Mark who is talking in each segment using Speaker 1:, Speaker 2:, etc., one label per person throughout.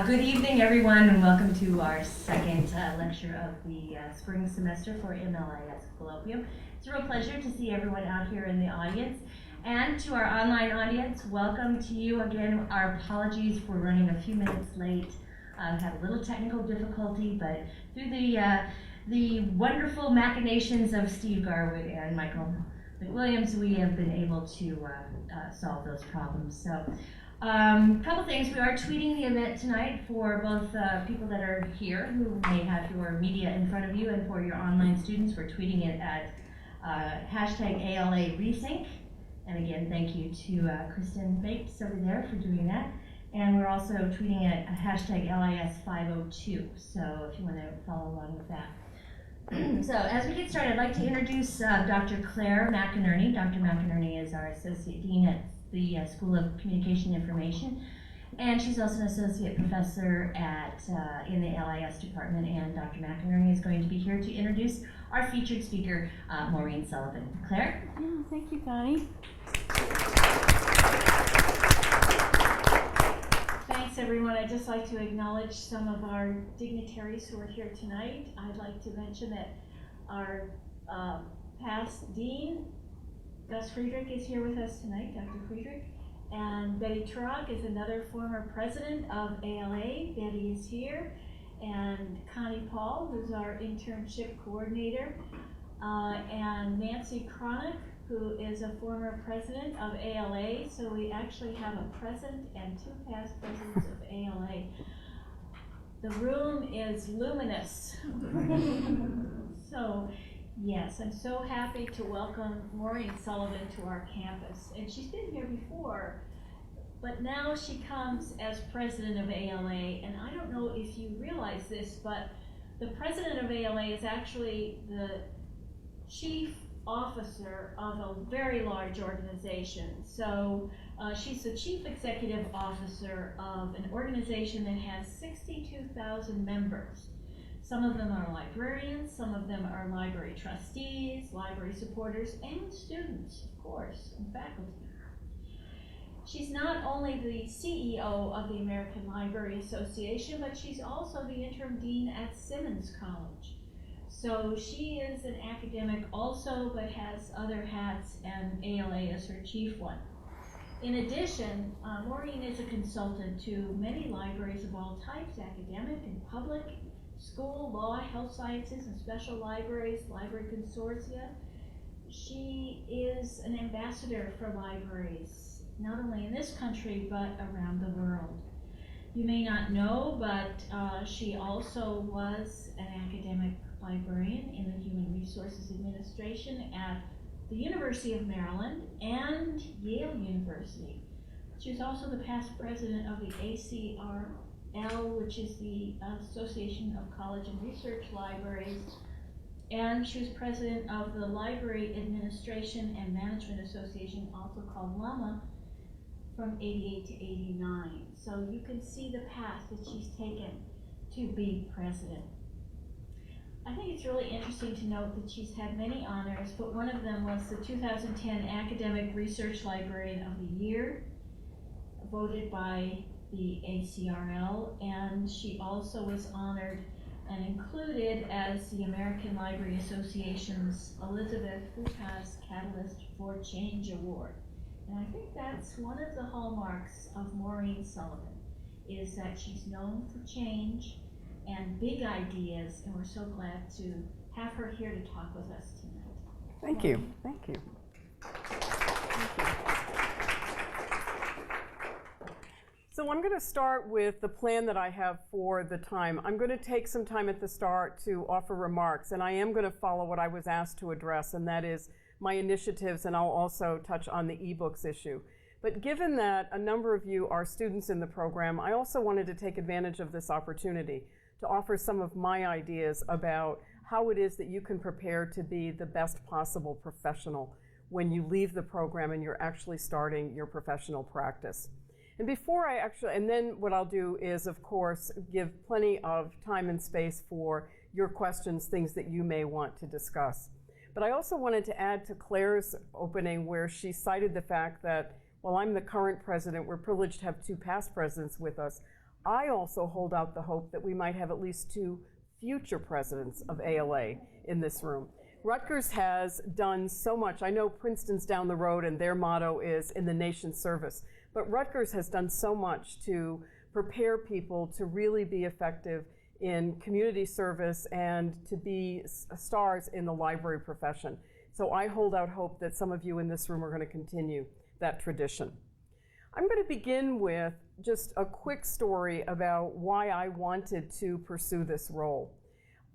Speaker 1: Good evening, everyone, and welcome to our second lecture of the spring semester for MLIS Colloquium. It's a real pleasure to see everyone out here in the audience. And to our online audience, welcome to you again. Our apologies for running a few minutes late. Had a little technical difficulty, but through the wonderful machinations of Steve Garwood and Michael McWilliams, we have been able to solve those problems. So. Couple things. We are tweeting the event tonight for both people that are here who may have your media in front of you, and for your online students. We're tweeting it at hashtag ALA Resync. And again, thank you to Kristen Bates over there for doing that. And we're also tweeting it at hashtag LIS502. So if you want to follow along with that. So as we get started, I'd like to introduce Dr. Claire McInerney. Dr. McInerney is our Associate Dean at the School of Communication Information, and she's also an associate professor in the LIS department. And Dr. McInerney is going to be here to introduce our featured speaker, Maureen Sullivan. Claire?
Speaker 2: Yeah, thank you, Connie. Thanks, everyone. I'd just like to acknowledge some of our dignitaries who are here tonight. I'd like to mention that our past dean, Gus Friedrich, is here with us tonight, Dr. Friedrich, and Betty Turok is another former president of ALA. Betty is here, and Connie Paul, who's our internship coordinator, and Nancy Cronick, who is a former president of ALA. So we actually have a present and two past presidents of ALA. The room is luminous. So. Yes, I'm so happy to welcome Maureen Sullivan to our campus. And she's been here before, but now she comes as president of ALA. And I don't know if you realize this, but the president of ALA is actually the chief officer of a very large organization. So she's the chief executive officer of an organization that has 62,000 members. Some of them are librarians, some of them are library trustees, library supporters, and students, of course, and faculty. She's not only the CEO of the American Library Association, but she's also the interim dean at Simmons College. So she is an academic also, but has other hats, and ALA is her chief one. In addition, Maureen is a consultant to many libraries of all types, academic and public, school, law, health sciences, and special libraries, library consortia. She is an ambassador for libraries, not only in this country, but around the world. You may not know, but she also was an academic librarian in the Human Resources Administration at the University of Maryland and Yale University. She was also the past president of the ACRL, which is the Association of College and Research Libraries, and she was president of the Library Administration and Management Association, also called LAMA, from 88 to 89. So you can see the path that she's taken to be president. I think it's really interesting to note that she's had many honors, but one of them was the 2010 Academic Research Librarian of the Year, voted by the ACRL, and she also was honored and included as the American Library Association's Elizabeth Fukas Catalyst for Change Award. And I think that's one of the hallmarks of Maureen Sullivan, is that she's known for change and big ideas, and we're so glad to have her here to talk with us tonight.
Speaker 3: Thank you. Thank you. So I'm going to start with the plan that I have for the time. I'm going to take some time at the start to offer remarks, and I am going to follow what I was asked to address, and that is my initiatives, and I'll also touch on the eBooks issue. But given that a number of you are students in the program, I also wanted to take advantage of this opportunity to offer some of my ideas about how it is that you can prepare to be the best possible professional when you leave the program and you're actually starting your professional practice. And then what I'll do is, of course, give plenty of time and space for your questions, things that you may want to discuss. But I also wanted to add to Claire's opening, where she cited the fact that while I'm the current president, we're privileged to have two past presidents with us. I also hold out the hope that we might have at least 2 future presidents of ALA in this room. Rutgers has done so much. I know Princeton's down the road and their motto is "in the nation's service," but Rutgers has done so much to prepare people to really be effective in community service and to be stars in the library profession. So I hold out hope that some of you in this room are going to continue that tradition. I'm going to begin with just a quick story about why I wanted to pursue this role.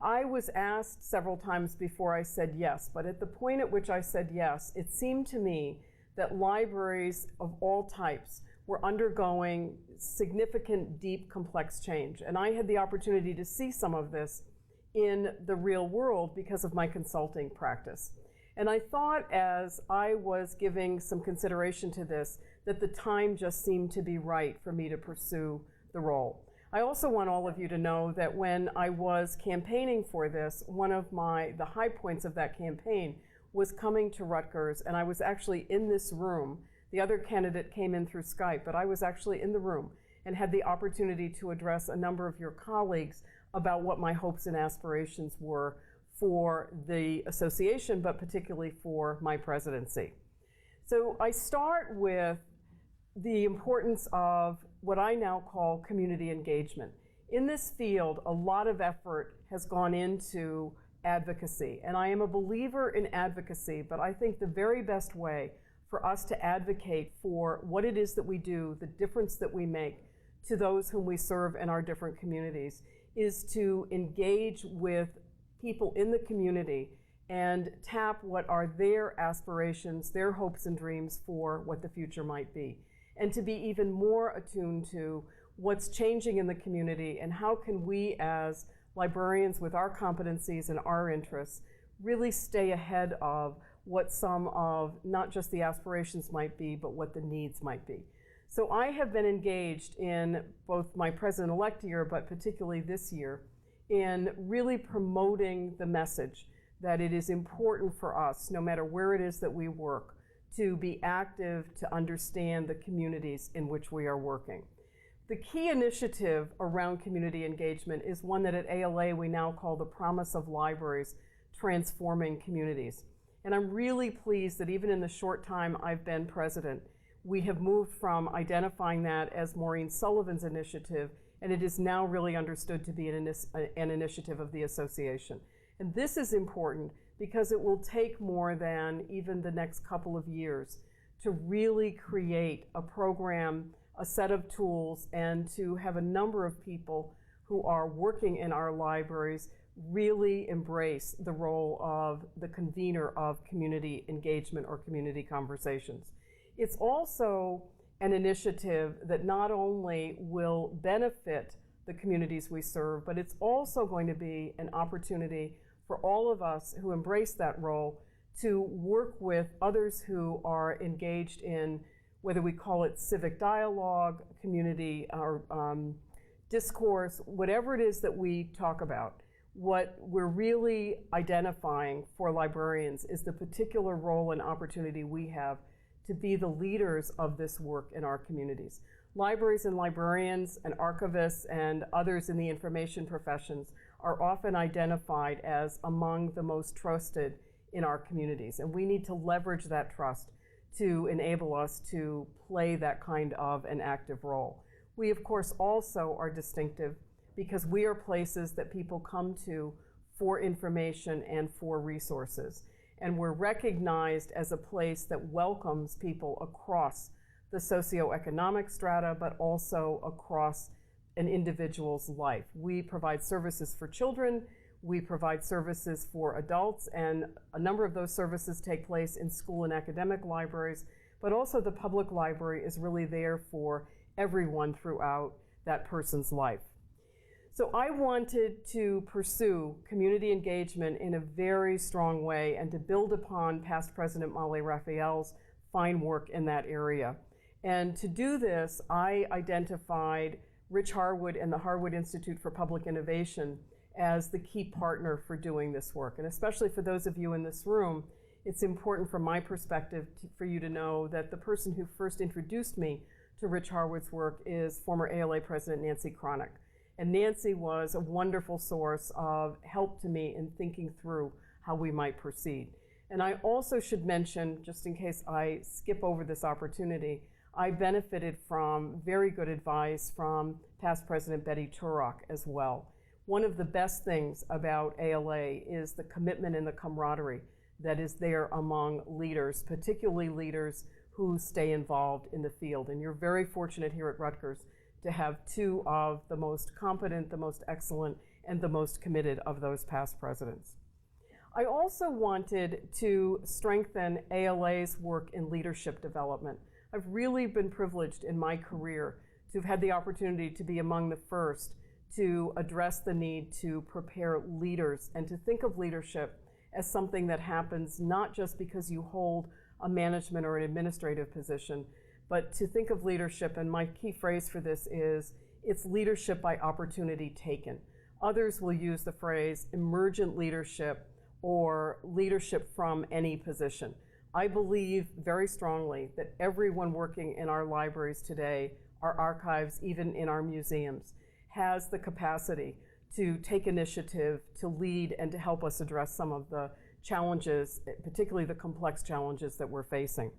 Speaker 3: I was asked several times before I said yes, but at the point at which I said yes, it seemed to me that libraries of all types were undergoing significant, deep, complex change. And I had the opportunity to see some of this in the real world because of my consulting practice. And I thought, as I was giving some consideration to this, that the time just seemed to be right for me to pursue the role. I also want all of you to know that when I was campaigning for this, one of the high points of that campaign was coming to Rutgers, and I was actually in this room. The other candidate came in through Skype, but I was actually in the room and had the opportunity to address a number of your colleagues about what my hopes and aspirations were for the association, but particularly for my presidency. So I start with the importance of what I now call community engagement. In this field, a lot of effort has gone into advocacy, and I am a believer in advocacy, but I think the very best way for us to advocate for what it is that we do, the difference that we make to those whom we serve in our different communities, is to engage with people in the community and tap what are their aspirations, their hopes and dreams for what the future might be, and to be even more attuned to what's changing in the community and how can we as librarians with our competencies and our interests really stay ahead of what some of not just the aspirations might be, but what the needs might be. So I have been engaged in both my president-elect year, but particularly this year, in really promoting the message that it is important for us, no matter where it is that we work, to be active, to understand the communities in which we are working. The key initiative around community engagement is one that at ALA we now call the Promise of Libraries, Transforming Communities. And I'm really pleased that even in the short time I've been president, we have moved from identifying that as Maureen Sullivan's initiative, and it is now really understood to be an initiative of the association. And this is important because it will take more than even the next couple of years to really create a program, a set of tools, and to have a number of people who are working in our libraries really embrace the role of the convener of community engagement or community conversations. It's also an initiative that not only will benefit the communities we serve, but it's also going to be an opportunity for all of us who embrace that role to work with others who are engaged in, whether we call it civic dialogue, community, or discourse, whatever it is that we talk about. What we're really identifying for librarians is the particular role and opportunity we have to be the leaders of this work in our communities. Libraries and librarians and archivists and others in the information professions are often identified as among the most trusted in our communities, and we need to leverage that trust to enable us to play that kind of an active role. We, of course, also are distinctive because we are places that people come to for information and for resources. And we're recognized as a place that welcomes people across the socioeconomic strata, but also across an individual's life. We provide services for children, we provide services for adults, and a number of those services take place in school and academic libraries, but also the public library is really there for everyone throughout that person's life. So I wanted to pursue community engagement in a very strong way and to build upon past President Molly Raphael's fine work in that area. And to do this, I identified Rich Harwood and the Harwood Institute for Public Innovation as the key partner for doing this work. And especially for those of you in this room, it's important from my perspective for you to know that the person who first introduced me to Rich Harwood's work is former ALA President Nancy Chronic. And Nancy was a wonderful source of help to me in thinking through how we might proceed. And I also should mention, just in case I skip over this opportunity, I benefited from very good advice from past President Betty Turok as well. One of the best things about ALA is the commitment and the camaraderie that is there among leaders, particularly leaders who stay involved in the field. And you're very fortunate here at Rutgers to have two of the most competent, the most excellent, and the most committed of those past presidents. I also wanted to strengthen ALA's work in leadership development. I've really been privileged in my career to have had the opportunity to be among the first to address the need to prepare leaders and to think of leadership as something that happens not just because you hold a management or an administrative position, but to think of leadership, and my key phrase for this is, it's leadership by opportunity taken. Others will use the phrase emergent leadership or leadership from any position. I believe very strongly that everyone working in our libraries today, our archives, even in our museums, has the capacity to take initiative, to lead, and to help us address some of the challenges, particularly the complex challenges that we're facing.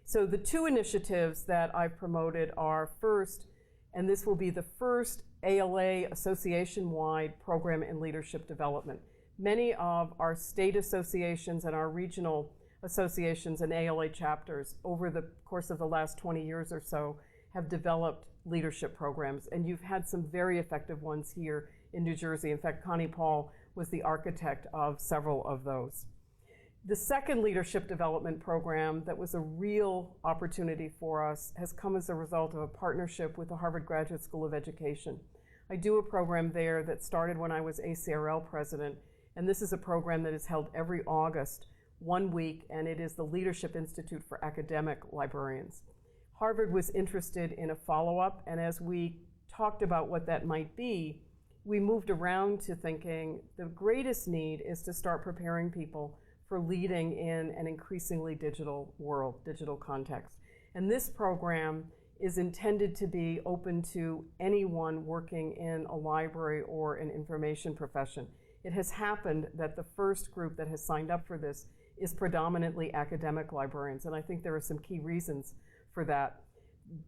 Speaker 3: So the two initiatives that I've promoted are first, and this will be the first ALA association-wide program in leadership development. Many of our state associations and our regional associations and ALA chapters over the course of the last 20 years or so have developed leadership programs, and you've had some very effective ones here in New Jersey. In fact, Connie Paul was the architect of several of those. The second leadership development program that was a real opportunity for us has come as a result of a partnership with the Harvard Graduate School of Education. I do a program there that started when I was ACRL president, and this is a program that is held every August, 1 week, and it is the Leadership Institute for Academic Librarians. Harvard was interested in a follow-up, and as we talked about what that might be, we moved around to thinking the greatest need is to start preparing people for leading in an increasingly digital world, digital context. And this program is intended to be open to anyone working in a library or an information profession. It has happened that the first group that has signed up for this is predominantly academic librarians, and I think there are some key reasons for that.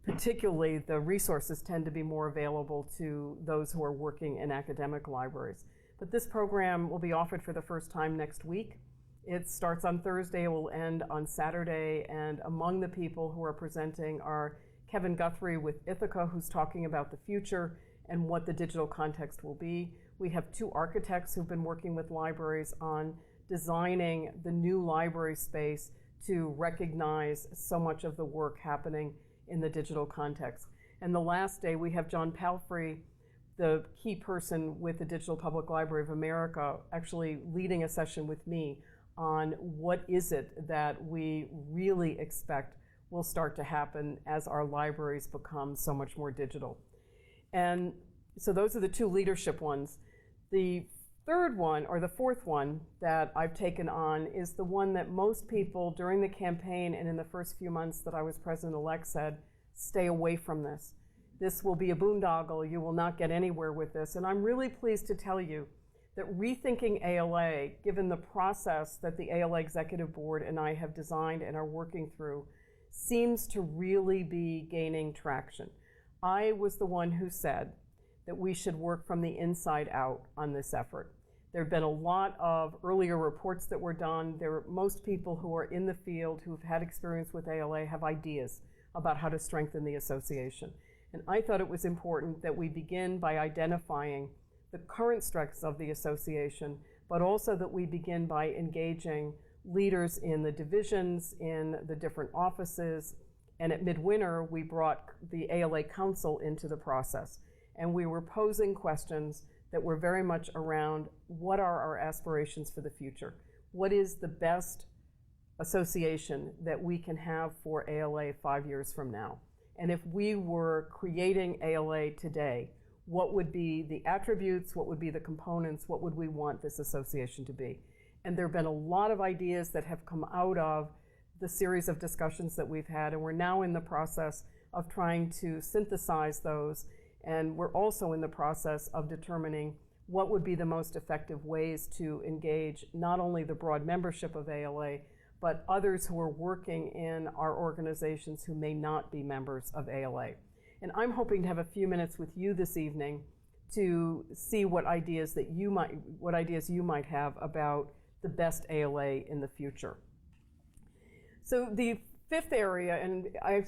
Speaker 3: Particularly, the resources tend to be more available to those who are working in academic libraries. But this program will be offered for the first time next week. It starts on Thursday, it will end on Saturday, and among the people who are presenting are Kevin Guthrie with Ithaca, who's talking about the future and what the digital context will be. We have two architects who've been working with libraries on designing the new library space to recognize so much of the work happening in the digital context. And the last day, we have John Palfrey, the key person with the Digital Public Library of America, actually leading a session with me on what is it that we really expect will start to happen as our libraries become so much more digital. And so those are the two leadership ones. The third one, or the fourth one, that I've taken on is the one that most people during the campaign and in the first few months that I was president-elect said, stay away from this. This will be a boondoggle. You will not get anywhere with this. And I'm really pleased to tell you that Rethinking ALA, given the process that the ALA Executive Board and I have designed and are working through, seems to really be gaining traction. I was the one who said that we should work from the inside out on this effort. There have been a lot of earlier reports that were done. Most people who are in the field who've had experience with ALA have ideas about how to strengthen the association. And I thought it was important that we begin by identifying the current strengths of the association, but also that we begin by engaging leaders in the divisions, in the different offices. And at midwinter, we brought the ALA Council into the process. And we were posing questions that were very much around what are our aspirations for the future? What is the best association that we can have for ALA 5 years from now? And if we were creating ALA today, what would be the attributes, what would be the components, what would we want this association to be? And there have been a lot of ideas that have come out of the series of discussions that we've had, and we're now in the process of trying to synthesize those. And we're also in the process of determining what would be the most effective ways to engage not only the broad membership of ALA, but others who are working in our organizations who may not be members of ALA. And I'm hoping to have a few minutes with you this evening to see what ideas you might have about the best ALA in the future. So the fifth area, and I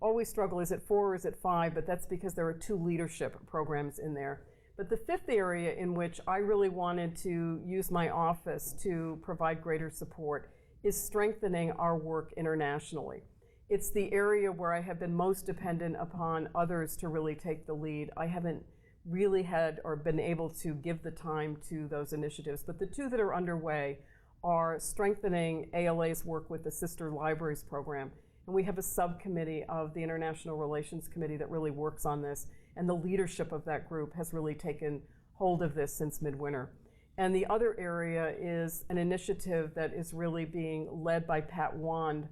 Speaker 3: always struggle, is it 4 or is it 5, but that's because there are 2 leadership programs in there. But the fifth area in which I really wanted to use my office to provide greater support is strengthening our work internationally. It's the area where I have been most dependent upon others to really take the lead. I haven't really had or been able to give the time to those initiatives, but the 2 that are underway are strengthening ALA's work with the Sister Libraries program. And we have a subcommittee of the International Relations Committee that really works on this, and the leadership of that group has really taken hold of this since midwinter. And the other area is an initiative that is really being led by Pat Wand,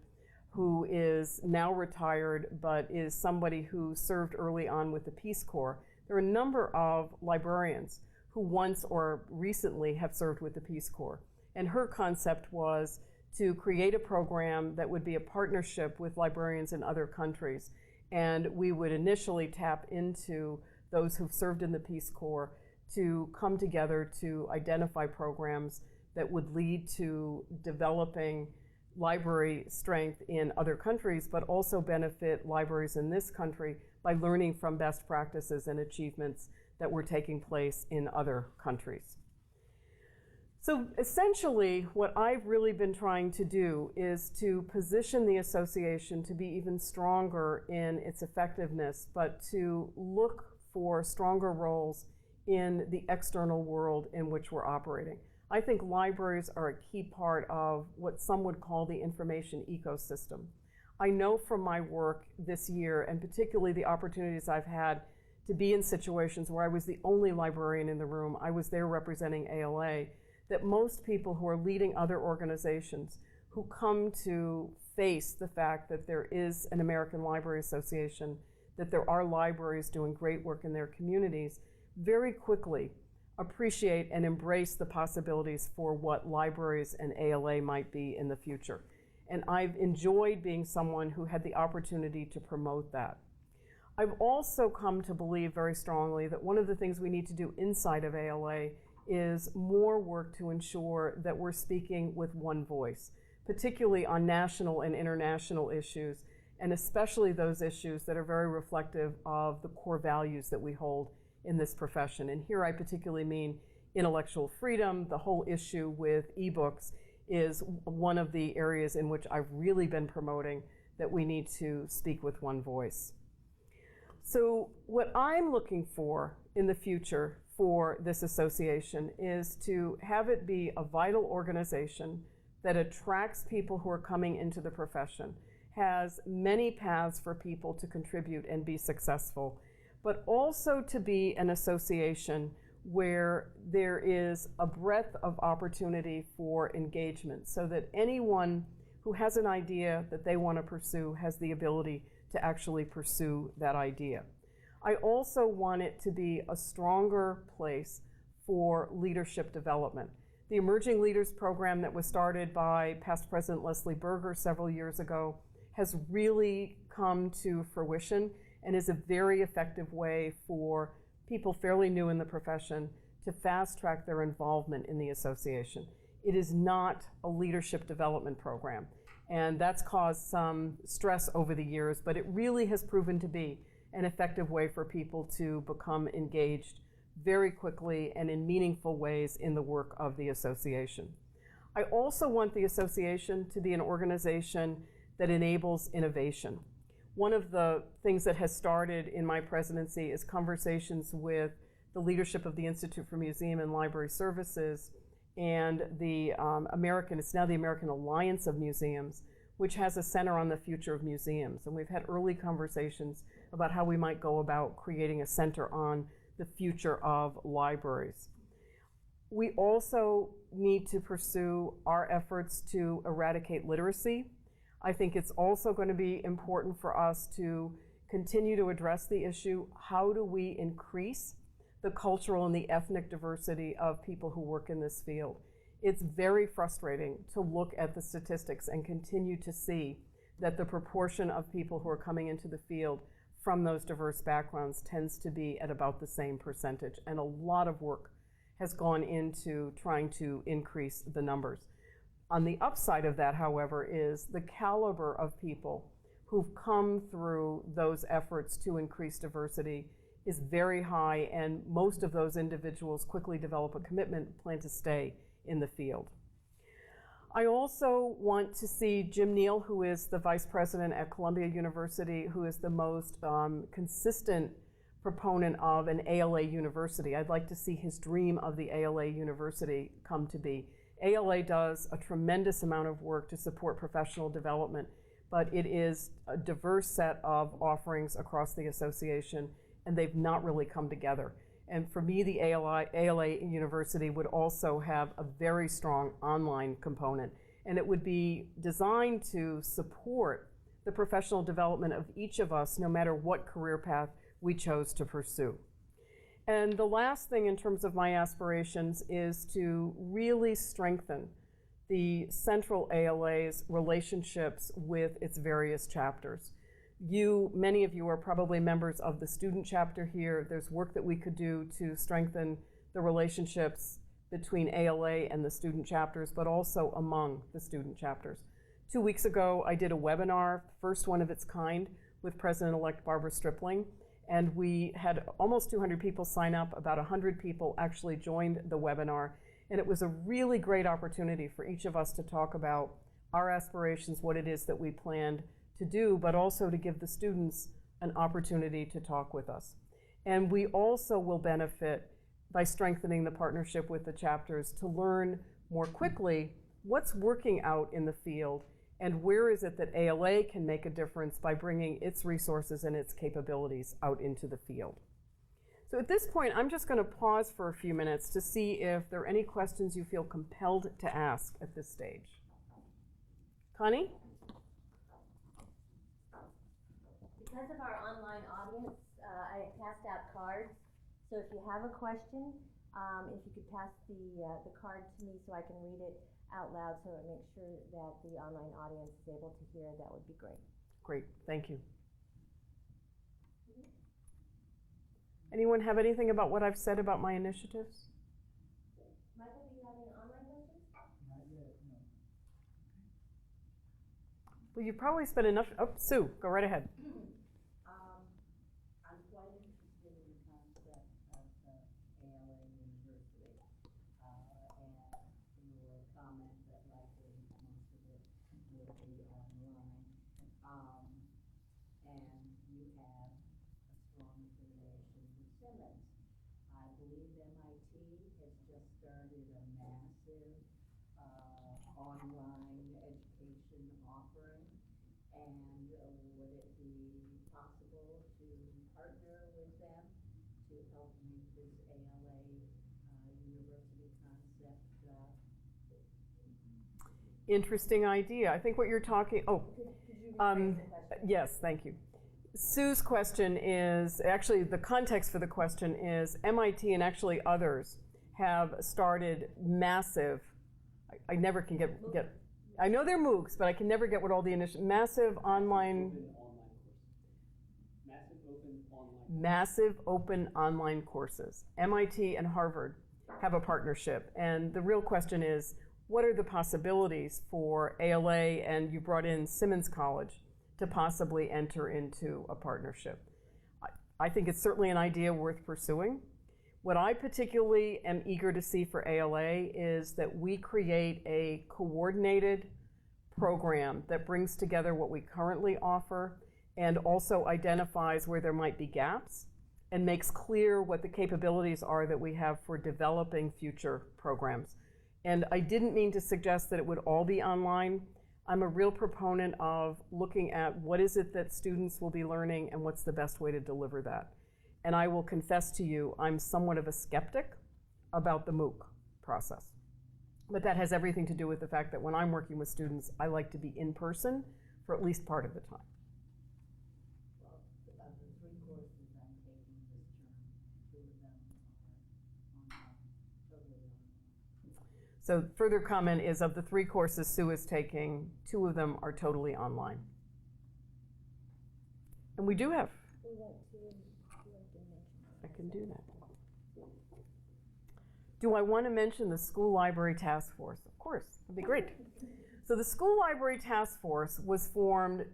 Speaker 3: who is now retired, but is somebody who served early on with the Peace Corps. There are a number of librarians who once or recently have served with the Peace Corps. And her concept was to create a program that would be a partnership with librarians in other countries. And we would initially tap into those who've served in the Peace Corps to come together to identify programs that would lead to developing library strength in other countries, but also benefit libraries in this country by learning from best practices and achievements that were taking place in other countries. So essentially, what I've really been trying to do is to position the association to be even stronger in its effectiveness, but to look for stronger roles in the external world in which we're operating. I think libraries are a key part of what some would call the information ecosystem. I know from my work this year, and particularly the opportunities I've had to be in situations where I was the only librarian in the room, I was there representing ALA, that most people who are leading other organizations who come to face the fact that there is an American Library Association, that there are libraries doing great work in their communities, very quickly appreciate and embrace the possibilities for what libraries and ALA might be in the future. And I've enjoyed being someone who had the opportunity to promote that. I've also come to believe very strongly that one of the things we need to do inside of ALA is more work to ensure that we're speaking with one voice, particularly on national and international issues, and especially those issues that are very reflective of the core values that we hold in this profession. And here I particularly mean intellectual freedom. The whole issue with eBooks is one of the areas in which I've really been promoting that we need to speak with one voice. So what I'm looking for in the future for this association is to have it be a vital organization that attracts people who are coming into the profession, has many paths for people to contribute and be successful, but also to be an association where there is a breadth of opportunity for engagement so that anyone who has an idea that they want to pursue has the ability to actually pursue that idea. I also want it to be a stronger place for leadership development. The Emerging Leaders Program that was started by past President Leslie Berger several years ago has really come to fruition and is a very effective way for people fairly new in the profession to fast-track their involvement in the association. It is not a leadership development program, and that's caused some stress over the years, but it really has proven to be an effective way for people to become engaged very quickly and in meaningful ways in the work of the association. I also want the association to be an organization that enables innovation. One of the things that has started in my presidency is conversations with the leadership of the Institute for Museum and Library Services and the it's now the American Alliance of Museums, which has a center on the future of museums. And we've had early conversations about how we might go about creating a center on the future of libraries. We also need to pursue our efforts to eradicate literacy. I think it's also going to be important for us to continue to address the issue, how do we increase the cultural and the ethnic diversity of people who work in this field? It's very frustrating to look at the statistics and continue to see that the proportion of people who are coming into the field from those diverse backgrounds tends to be at about the same percentage. And a lot of work has gone into trying to increase the numbers. On the upside of that, however, is the caliber of people who've come through those efforts to increase diversity is very high, and most of those individuals quickly develop a commitment, plan to stay in the field. I also want to see Jim Neal, who is the vice president at Columbia University, who is the most consistent proponent of an ALA university. I'd like to see his dream of the ALA university come to be. ALA does a tremendous amount of work to support professional development, but it is a diverse set of offerings across the association, and they've not really come together. And for me, the ALA University would also have a very strong online component, and it would be designed to support the professional development of each of us, no matter what career path we chose to pursue. And the last thing in terms of my aspirations is to really strengthen the Central ALA's relationships with its various chapters. Many of you are probably members of the student chapter here. There's work that we could do to strengthen the relationships between ALA and the student chapters, but also among the student chapters. 2 weeks ago, I did a webinar, first one of its kind, with President-elect Barbara Stripling, and we had almost 200 people sign up. About 100 people actually joined the webinar, and it was a really great opportunity for each of us to talk about our aspirations, what it is that we planned to do, but also to give the students an opportunity to talk with us. And we also will benefit by strengthening the partnership with the chapters to learn more quickly what's working out in the field and where is it that ALA can make a difference by bringing its resources and its capabilities out into the field. So at this point, I'm just going to pause for a few minutes to see if there are any questions you feel compelled to ask at this stage. Connie?
Speaker 1: Because of our online audience, I have passed out cards. So if you have a question, if you could pass the card to me so I can read it out loud so it makes sure that the online audience is able to hear, that would be great.
Speaker 3: Great, thank you. Anyone have anything about what I've said about my initiatives?
Speaker 1: Michael, do you have any online questions?
Speaker 4: Not yet, no.
Speaker 3: Well, you've probably spent enough. Oh, Sue, go right ahead.
Speaker 4: I'm quite interested in the concept of ALA University, and your comment that likely most of it will be online. And you have a strong affiliation with Simmons. I believe MIT has just started a massive online education offering, and would it be possible to partner with them to help make this ALA university concept?
Speaker 3: Interesting idea. I think what you're talking, yes, thank you. Sue's question is, actually the context for the question is MIT and actually others have started massive, I never can get, I know they're MOOCs, but I can never get what all the initial, massive open online courses. MIT and Harvard have a partnership, and the real question is, what are the possibilities for ALA, and you brought in Simmons College, to possibly enter into a partnership? I think it's certainly an idea worth pursuing. What I particularly am eager to see for ALA is that we create a coordinated program that brings together what we currently offer and also identifies where there might be gaps and makes clear what the capabilities are that we have for developing future programs. And I didn't mean to suggest that it would all be online. I'm a real proponent of looking at what is it that students will be learning and what's the best way to deliver that. And I will confess to you, I'm somewhat of a skeptic about the MOOC process. But that has everything to do with the fact that when I'm working with students, I like to be in person for at least part of the time.
Speaker 4: Well,
Speaker 3: So further comment is, of the 3 courses Sue is taking, 2 of them are totally online. And we do have. I can do that. Do I want to mention the School Library Task Force? Of course, that'd be great. So the School Library Task Force was formed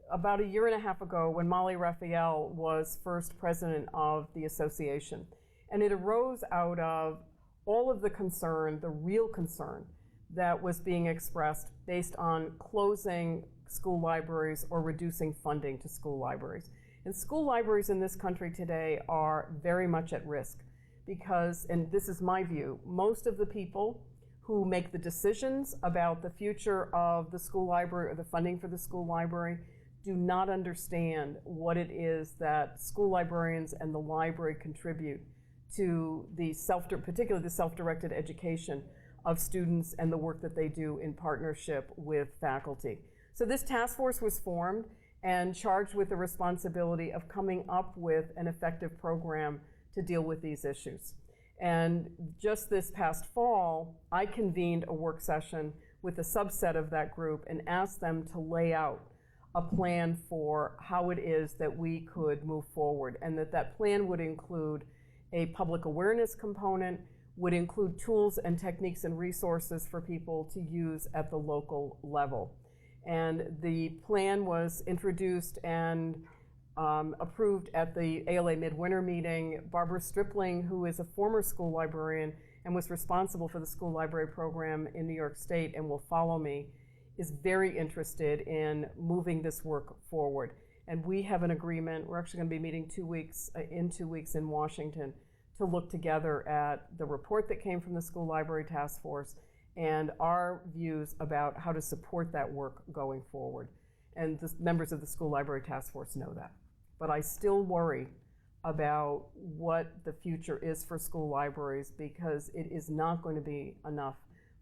Speaker 3: about a year and a half ago when Molly Raphael was first president of the association. And it arose out of all of the concern, the real concern, that was being expressed based on closing school libraries or reducing funding to school libraries. And school libraries in this country today are very much at risk because, and this is my view, most of the people who make the decisions about the future of the school library or the funding for the school library do not understand what it is that school librarians and the library contribute to the particularly the self-directed education of students and the work that they do in partnership with faculty. So this task force was formed and charged with the responsibility of coming up with an effective program to deal with these issues. And just this past fall, I convened a work session with a subset of that group and asked them to lay out a plan for how it is that we could move forward, and that plan would include a public awareness component, would include tools and techniques and resources for people to use at the local level. And the plan was introduced and approved at the ALA Midwinter meeting. Barbara Stripling, who is a former school librarian and was responsible for the school library program in New York State and will follow me, is very interested in moving this work forward. And we have an agreement. We're actually going to be meeting 2 weeks in Washington to look together at the report that came from the School Library Task Force and our views about how to support that work going forward. And the members of the School Library Task Force know that. But I still worry about what the future is for school libraries, because it is not going to be enough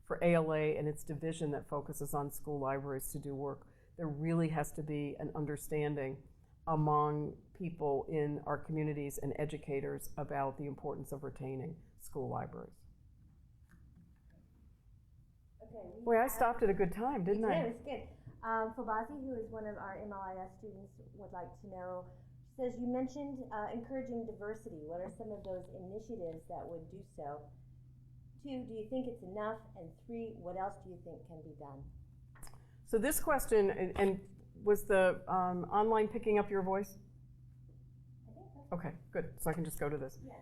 Speaker 3: for ALA and its division that focuses on school libraries to do work. There really has to be an understanding among people in our communities and educators about the importance of retaining school libraries.
Speaker 5: Okay,
Speaker 3: Boy, I stopped at a good time, didn't I?
Speaker 5: Yeah, it was good. Fabazi, who is one of our MLIS students, would like to know, says you mentioned encouraging diversity. What are some of those initiatives that would do so? 2, do you think it's enough? And 3, what else do you think can be done?
Speaker 3: So this question, and was the online picking up your voice?
Speaker 5: I think so.
Speaker 3: Okay, good. So I can just go to this.
Speaker 5: Yeah.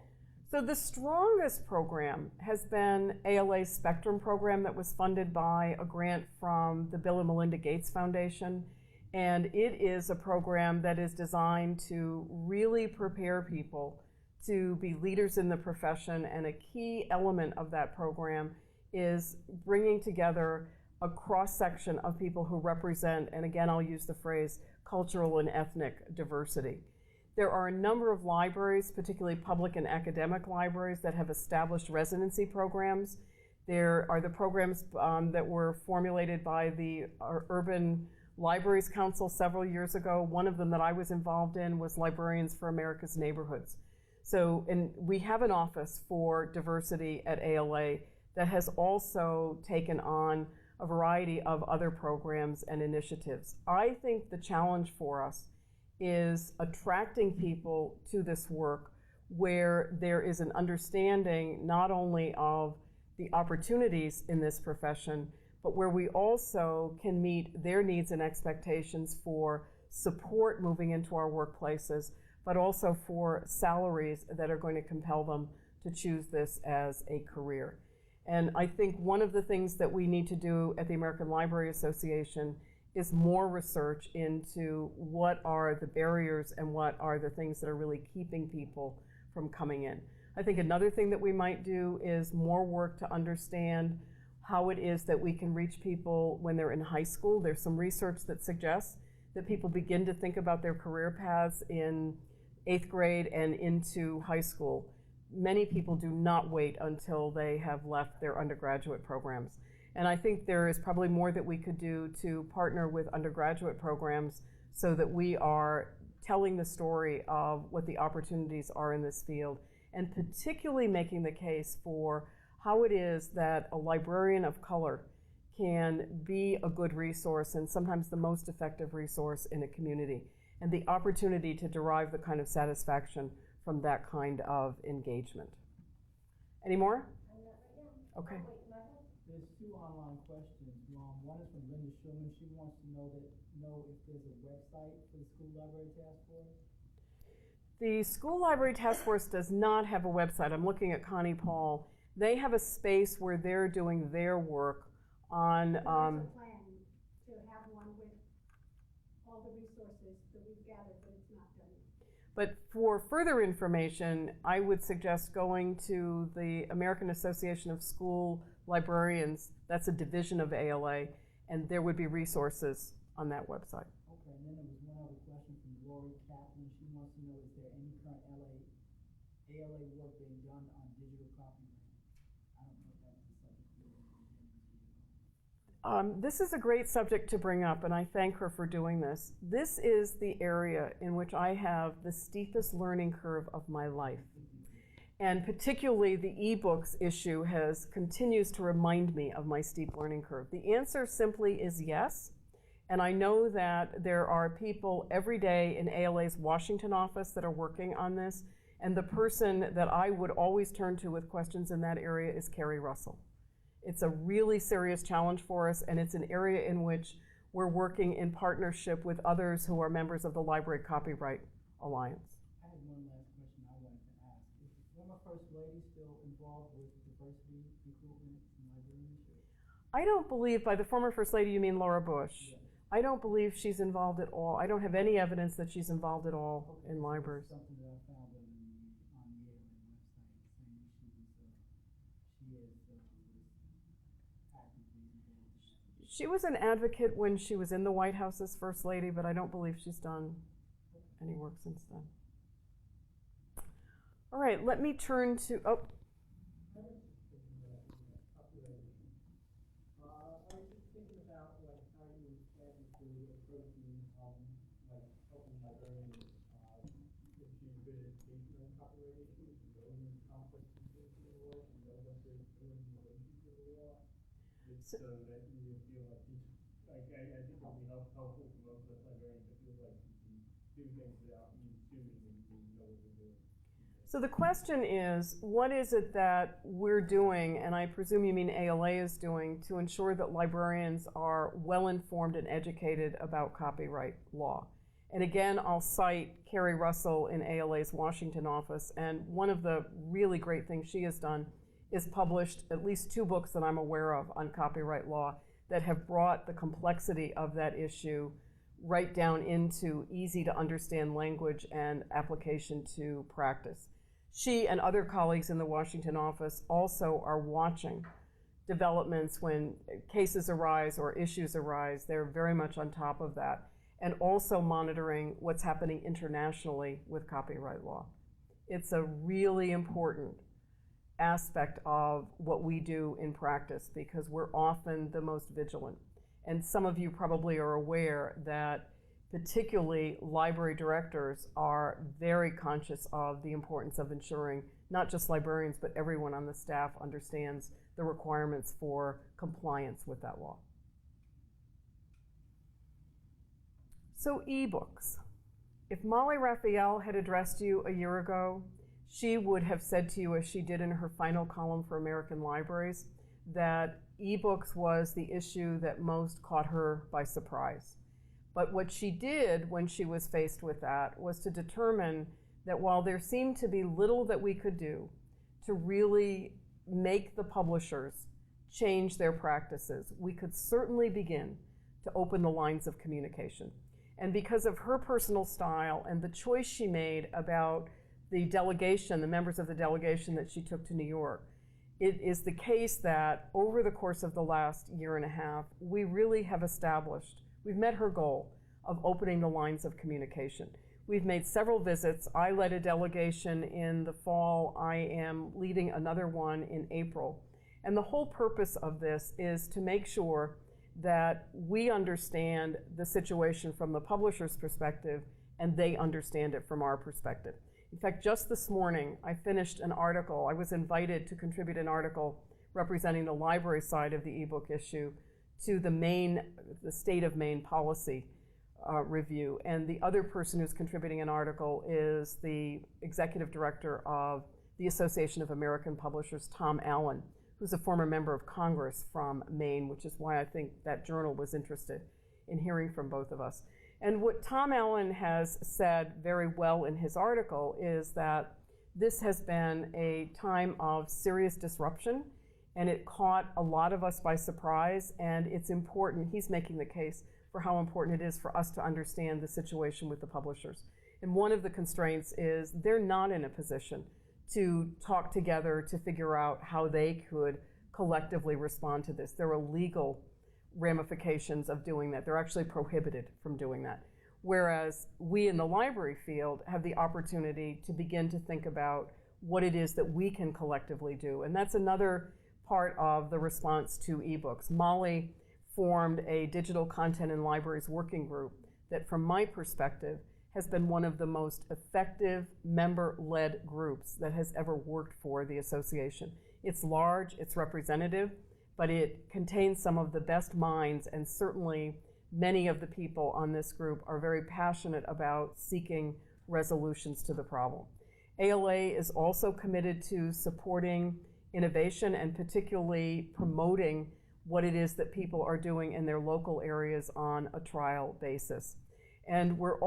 Speaker 3: So the strongest program has been ALA's Spectrum program that was funded by a grant from the Bill and Melinda Gates Foundation. And it is a program that is designed to really prepare people to be leaders in the profession. And a key element of that program is bringing together a cross-section of people who represent, and again, I'll use the phrase, cultural and ethnic diversity. There are a number of libraries, particularly public and academic libraries, that have established residency programs. There are the programs that were formulated by the Urban Libraries Council several years ago. One of them that I was involved in was Librarians for America's Neighborhoods. So, and we have an office for diversity at ALA that has also taken on a variety of other programs and initiatives. I think the challenge for us is attracting people to this work where there is an understanding not only of the opportunities in this profession, but where we also can meet their needs and expectations for support moving into our workplaces, but also for salaries that are going to compel them to choose this as a career. And I think one of the things that we need to do at the American Library Association is more research into what are the barriers and what are the things that are really keeping people from coming in. I think another thing that we might do is more work to understand how it is that we can reach people when they're in high school. There's some research that suggests that people begin to think about their career paths in 8th grade and into high school. Many people do not wait until they have left their undergraduate programs. And I think there is probably more that we could do to partner with undergraduate programs so that we are telling the story of what the opportunities are in this field, and particularly making the case for how it is that a librarian of color can be a good resource and sometimes the most effective resource in a community, and the opportunity to derive the kind of satisfaction from that kind of engagement. Any more? Okay.
Speaker 6: There's two online questions. One is from Linda Schumann. She wants to know if there's a website for the School Library Task Force.
Speaker 3: The School Library Task Force does not have a website. I'm looking at Connie Paul. They have a space where they're doing their work on.
Speaker 7: There's a plan to have one with all the resources that we've gathered, but it's not done yet.
Speaker 3: But for further information, I would suggest going to the American Association of School Librarians. That's a division of ALA, and there would be resources on that website.
Speaker 6: Okay, and then there was one other question from Lori Kaplan. She wants to know, is there any current ALA work being done on digital copyright? I don't know if that's the subject.
Speaker 3: This is a great subject to bring up, and I thank her for doing this. This is the area in which I have the steepest learning curve of my life. And particularly the eBooks issue continues to remind me of my steep learning curve. The answer simply is yes. And I know that there are people every day in ALA's Washington office that are working on this. And the person that I would always turn to with questions in that area is Carrie Russell. It's a really serious challenge for us, and it's an area in which we're working in partnership with others who are members of the Library Copyright Alliance.
Speaker 6: I had one last question I wanted to ask. Is the former First Lady still involved with diversity recruitment and librarianship?
Speaker 3: I don't believe, by the former First Lady you mean Laura Bush.
Speaker 6: Yes.
Speaker 3: I don't believe she's involved at all. I don't have any evidence that she's involved at all in libraries.
Speaker 6: Something that I found on the ALA website saying she is actively involved.
Speaker 3: She was an advocate when she was in the White House as First Lady, but I don't believe she's done any work since then. All right, let me turn to,
Speaker 6: I was just thinking about how you plan to approaching helping librarians achieve good education on copyright issues, knowing the complex issues in the world, and know what the limitations of the law, so that you feel like I think it would be helpful for most of us librarians to feel like you can do things without being sued and you know what you're doing.
Speaker 3: so the question is, what is it that we're doing, and I presume you mean ALA is doing, to ensure that librarians are well-informed and educated about copyright law? And again, I'll cite Carrie Russell in ALA's Washington office, and one of the really great things she has done is published at least 2 books that I'm aware of on copyright law that have brought the complexity of that issue right down into easy to understand language and application to practice. She and other colleagues in the Washington office also are watching developments when cases arise or issues arise. They're very much on top of that, and also monitoring what's happening internationally with copyright law. It's a really important aspect of what we do in practice because we're often the most vigilant. And some of you probably are aware that particularly library directors are very conscious of the importance of ensuring not just librarians, but everyone on the staff understands the requirements for compliance with that law. So eBooks. If Molly Raphael had addressed you a year ago, she would have said to you, as she did in her final column for American Libraries, that eBooks was the issue that most caught her by surprise. But what she did when she was faced with that was to determine that while there seemed to be little that we could do to really make the publishers change their practices, we could certainly begin to open the lines of communication. And because of her personal style and the choice she made about the delegation, the members of the delegation that she took to New York, it is the case that over the course of the last year and a half, we really have established, we've met her goal of opening the lines of communication. We've made several visits. I led a delegation in the fall. I am leading another one in April. And the whole purpose of this is to make sure that we understand the situation from the publisher's perspective and they understand it from our perspective. In fact, just this morning, I finished an article. I was invited to contribute an article representing the library side of the ebook issue, to the state of Maine policy review. And the other person who's contributing an article is the executive director of the Association of American Publishers, Tom Allen, who's a former member of Congress from Maine, which is why I think that journal was interested in hearing from both of us. And what Tom Allen has said very well in his article is that this has been a time of serious disruption, and it caught a lot of us by surprise, and it's important. He's making the case for how important it is for us to understand the situation with the publishers. And one of the constraints is they're not in a position to talk together to figure out how they could collectively respond to this. There are legal ramifications of doing that. They're actually prohibited from doing that. Whereas we in the library field have the opportunity to begin to think about what it is that we can collectively do. And that's another part of the response to ebooks. Molly formed a digital content in libraries working group that, from my perspective, has been one of the most effective member-led groups that has ever worked for the association. It's large, it's representative, but it contains some of the best minds, and certainly many of the people on this group are very passionate about seeking resolutions to the problem. ALA is also committed to supporting innovation and particularly promoting what it is that people are doing in their local areas on a trial basis. And we're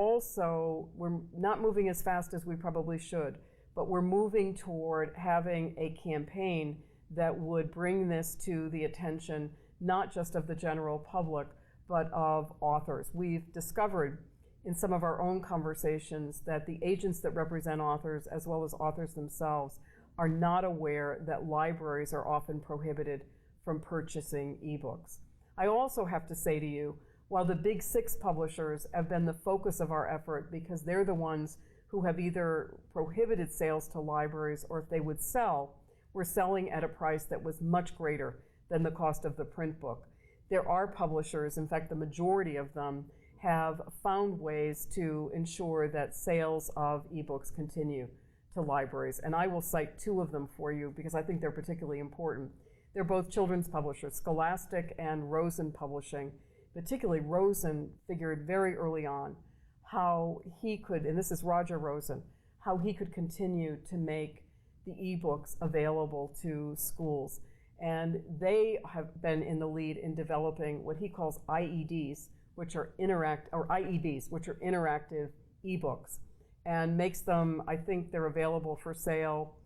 Speaker 3: not moving as fast as we probably should, but we're moving toward having a campaign that would bring this to the attention, not just of the general public, but of authors. We've discovered in some of our own conversations that the agents that represent authors, as well as authors themselves, are not aware that libraries are often prohibited from purchasing ebooks. I also have to say to you, while the big 6 publishers have been the focus of our effort because they're the ones who have either prohibited sales to libraries, or if they would sell, were selling at a price that was much greater than the cost of the print book. There are publishers, in fact the majority of them, have found ways to ensure that sales of ebooks continue to libraries. And I will cite 2 of them for you because I think they're particularly important. They're both children's publishers, Scholastic and Rosen Publishing. Particularly Rosen figured very early on how he could, and this is Roger Rosen, how he could continue to make the ebooks available to schools. And they have been in the lead in developing what he calls IEDs, which are IEBs, which are interactive ebooks, and makes them, I think they're available for sale,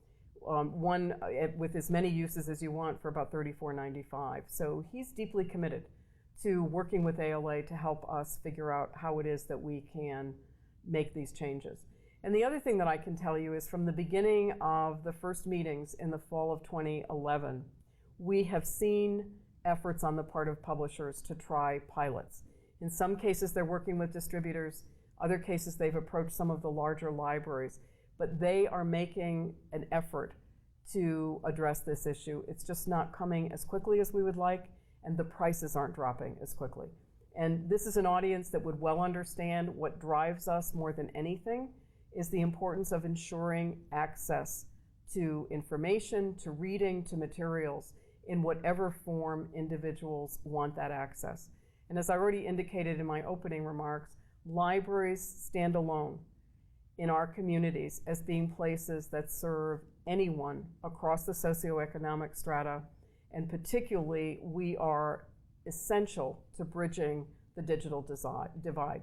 Speaker 3: one with as many uses as you want for about $34.95. So he's deeply committed to working with ALA to help us figure out how it is that we can make these changes. And the other thing that I can tell you is from the beginning of the first meetings in the fall of 2011, we have seen efforts on the part of publishers to try pilots. In some cases, they're working with distributors. Other cases, they've approached some of the larger libraries. But they are making an effort to address this issue. It's just not coming as quickly as we would like, and the prices aren't dropping as quickly. And this is an audience that would well understand what drives us more than anything is the importance of ensuring access to information, to reading, to materials in whatever form individuals want that access. And as I already indicated in my opening remarks, libraries stand alone in our communities as being places that serve anyone across the socioeconomic strata, and particularly we are essential to bridging the digital divide.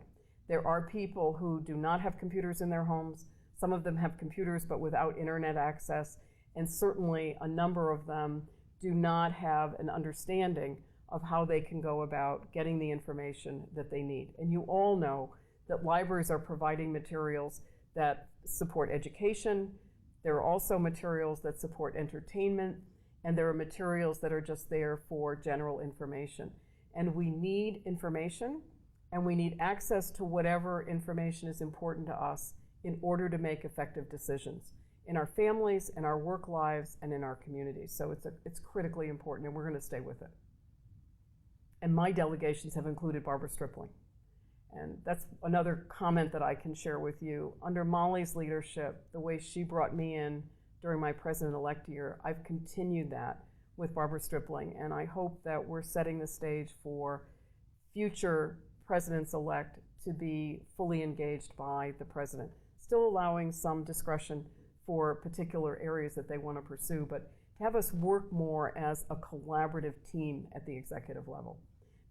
Speaker 3: There are people who do not have computers in their homes. Some of them have computers but without internet access, and certainly a number of them do not have an understanding of how they can go about getting the information that they need. And you all know that libraries are providing materials that support education. There are also materials that support entertainment, and there are materials that are just there for general information. And we need information, and we need access to whatever information is important to us in order to make effective decisions in our families, in our work lives, and in our communities. So it's critically important, and we're going to stay with it. And my delegations have included Barbara Stripling. And that's another comment that I can share with you. Under Molly's leadership, the way she brought me in during my president-elect year, I've continued that with Barbara Stripling, and I hope that we're setting the stage for future presidents-elect to be fully engaged by the president, still allowing some discretion for particular areas that they want to pursue, but to have us work more as a collaborative team at the executive level.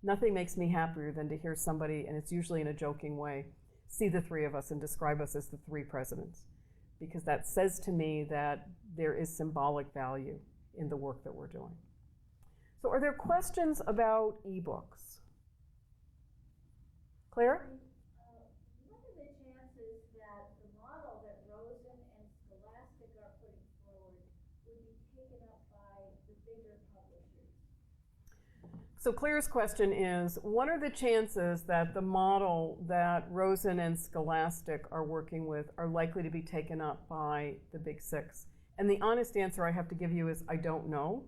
Speaker 3: Nothing makes me happier than to hear somebody, and it's usually in a joking way, see the three of us and describe us as the three presidents, because that says to me that there is symbolic value in the work that we're doing. So are there questions about eBooks? Claire?
Speaker 8: What are the chances that the model that Rosen and Scholastic are putting forward would be taken up by the bigger publishers?
Speaker 3: So Claire's question is, what are the chances that the model that Rosen and Scholastic are working with are likely to be taken up by the Big Six? And the honest answer I have to give you is I don't know.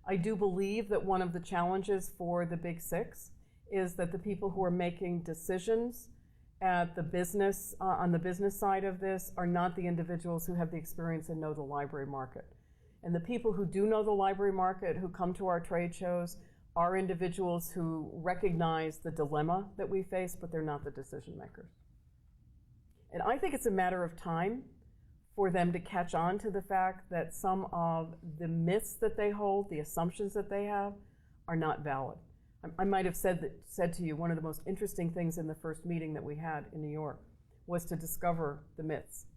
Speaker 3: I do believe that one of the challenges for the Big Six is that the people who are making decisions at the business, on the business side of this are not the individuals who have the experience and know the library market. And the people who do know the library market, who come to our trade shows, are individuals who recognize the dilemma that we face, but they're not the decision makers. And I think it's a matter of time for them to catch on to the fact that some of the myths that they hold, the assumptions that they have, are not valid. I might have said to you, one of the most interesting things in the first meeting that we had in New York was to discover the myths.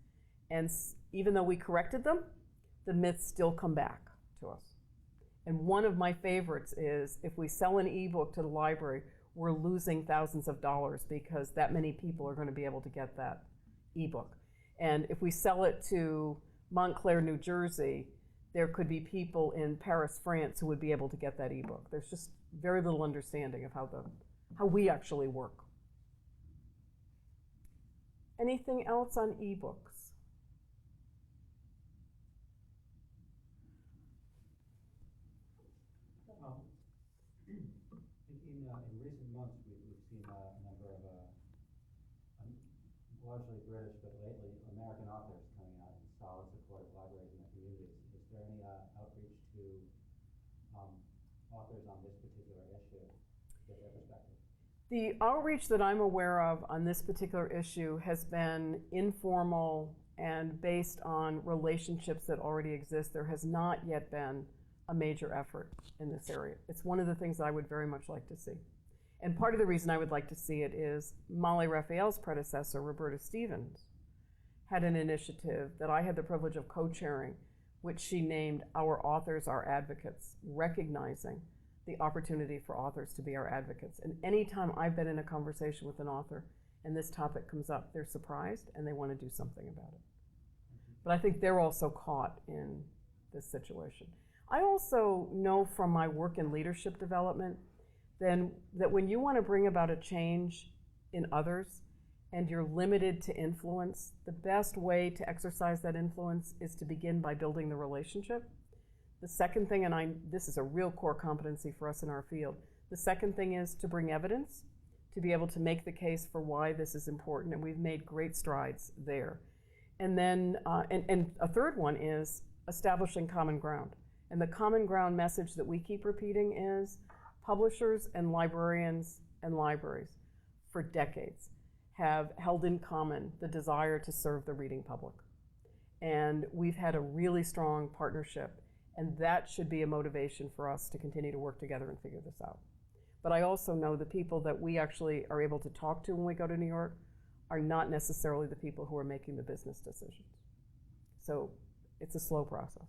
Speaker 3: And even though we corrected them, the myths still come back to us. And one of my favorites is, if we sell an ebook to the library, we're losing thousands of dollars because that many people are going to be able to get that ebook. And if we sell it to Montclair, New Jersey, there could be people in Paris, France who would be able to get that ebook. There's just very little understanding of how we actually work. Anything else on ebooks?
Speaker 9: In recent months, we've seen a number of largely British, but lately American authors coming out in solid support of libraries and their communities. Is there any outreach to authors on this particular issue, get their perspective?
Speaker 3: The outreach that I'm aware of on this particular issue has been informal and based on relationships that already exist. There has not yet been a major effort in this area. It's one of the things that I would very much like to see. And part of the reason I would like to see it is Molly Raphael's predecessor, Roberta Stevens, had an initiative that I had the privilege of co-chairing, which she named Our Authors, Our Advocates, recognizing the opportunity for authors to be our advocates. And anytime I've been in a conversation with an author and this topic comes up, they're surprised and they want to do something about it. But I think they're also caught in this situation. I also know from my work in leadership development that when you want to bring about a change in others and you're limited to influence, the best way to exercise that influence is to begin by building the relationship. The second thing, and this is a real core competency for us in our field, the second thing is to bring evidence, to be able to make the case for why this is important, and we've made great strides there. And then, and a third one is establishing common ground. And the common ground message that we keep repeating is publishers and librarians and libraries for decades have held in common the desire to serve the reading public. And we've had a really strong partnership, and that should be a motivation for us to continue to work together and figure this out. But I also know the people that we actually are able to talk to when we go to New York are not necessarily the people who are making the business decisions. So it's a slow process.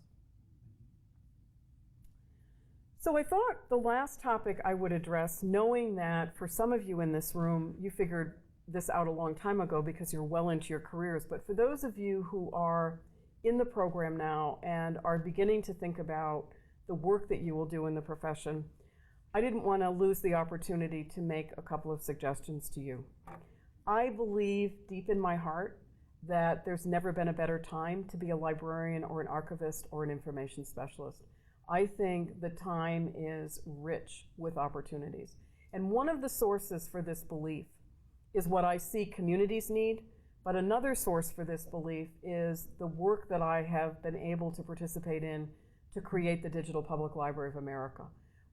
Speaker 3: So I thought the last topic I would address, knowing that for some of you in this room, you figured this out a long time ago because you're well into your careers, but for those of you who are in the program now and are beginning to think about the work that you will do in the profession, I didn't want to lose the opportunity to make a couple of suggestions to you. I believe deep in my heart that there's never been a better time to be a librarian or an archivist or an information specialist. I think the time is rich with opportunities. And one of the sources for this belief is what I see communities need, but another source for this belief is the work that I have been able to participate in to create the Digital Public Library of America.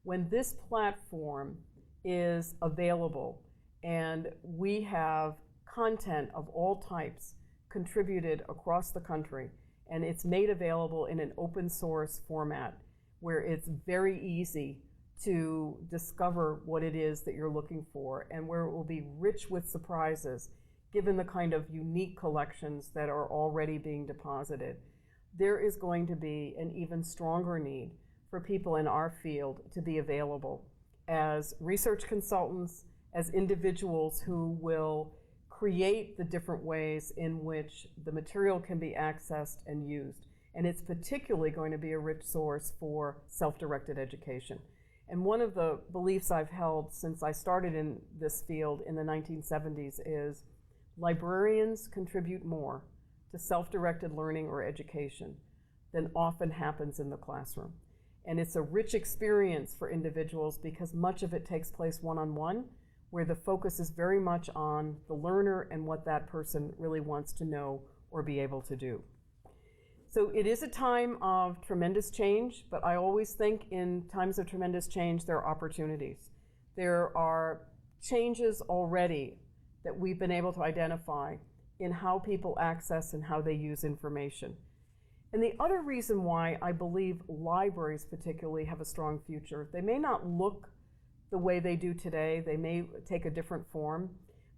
Speaker 3: When this platform is available and we have content of all types contributed across the country, and it's made available in an open source format where it's very easy to discover what it is that you're looking for, and where it will be rich with surprises given the kind of unique collections that are already being deposited, there is going to be an even stronger need for people in our field to be available as research consultants, as individuals who will create the different ways in which the material can be accessed and used. And it's particularly going to be a rich source for self-directed education. And one of the beliefs I've held since I started in this field in the 1970s is librarians contribute more to self-directed learning or education than often happens in the classroom. And it's a rich experience for individuals because much of it takes place one-on-one, where the focus is very much on the learner and what that person really wants to know or be able to do. So it is a time of tremendous change, but I always think in times of tremendous change, there are opportunities. There are changes already that we've been able to identify in how people access and how they use information. And the other reason why I believe libraries particularly have a strong future, they may not look the way they do today, they may take a different form,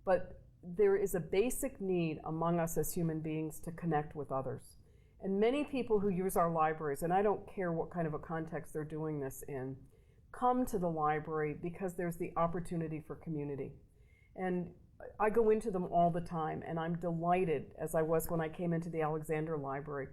Speaker 3: but there is a basic need among us as human beings to connect with others. And many people who use our libraries, and I don't care what kind of a context they're doing this in, come to the library because there's the opportunity for community. And I go into them all the time, and I'm delighted, as I was when I came into the Alexander Library,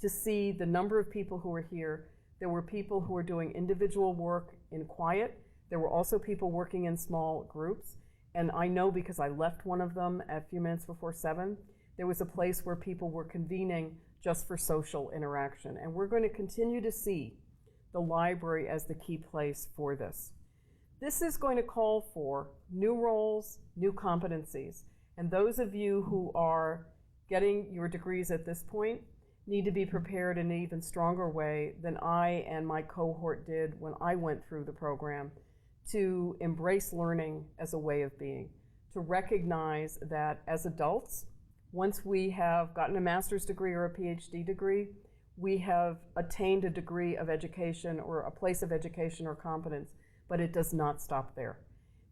Speaker 3: to see the number of people who were here. There were people who were doing individual work in quiet. There were also people working in small groups. And I know because I left one of them at a few minutes before 7, there was a place where people were convening just for social interaction. And we're going to continue to see the library as the key place for this. This is going to call for new roles, new competencies. And those of you who are getting your degrees at this point need to be prepared in an even stronger way than I and my cohort did when I went through the program, to embrace learning as a way of being, to recognize that as adults, once we have gotten a master's degree or a PhD degree, we have attained a degree of education or a place of education or competence, but it does not stop there.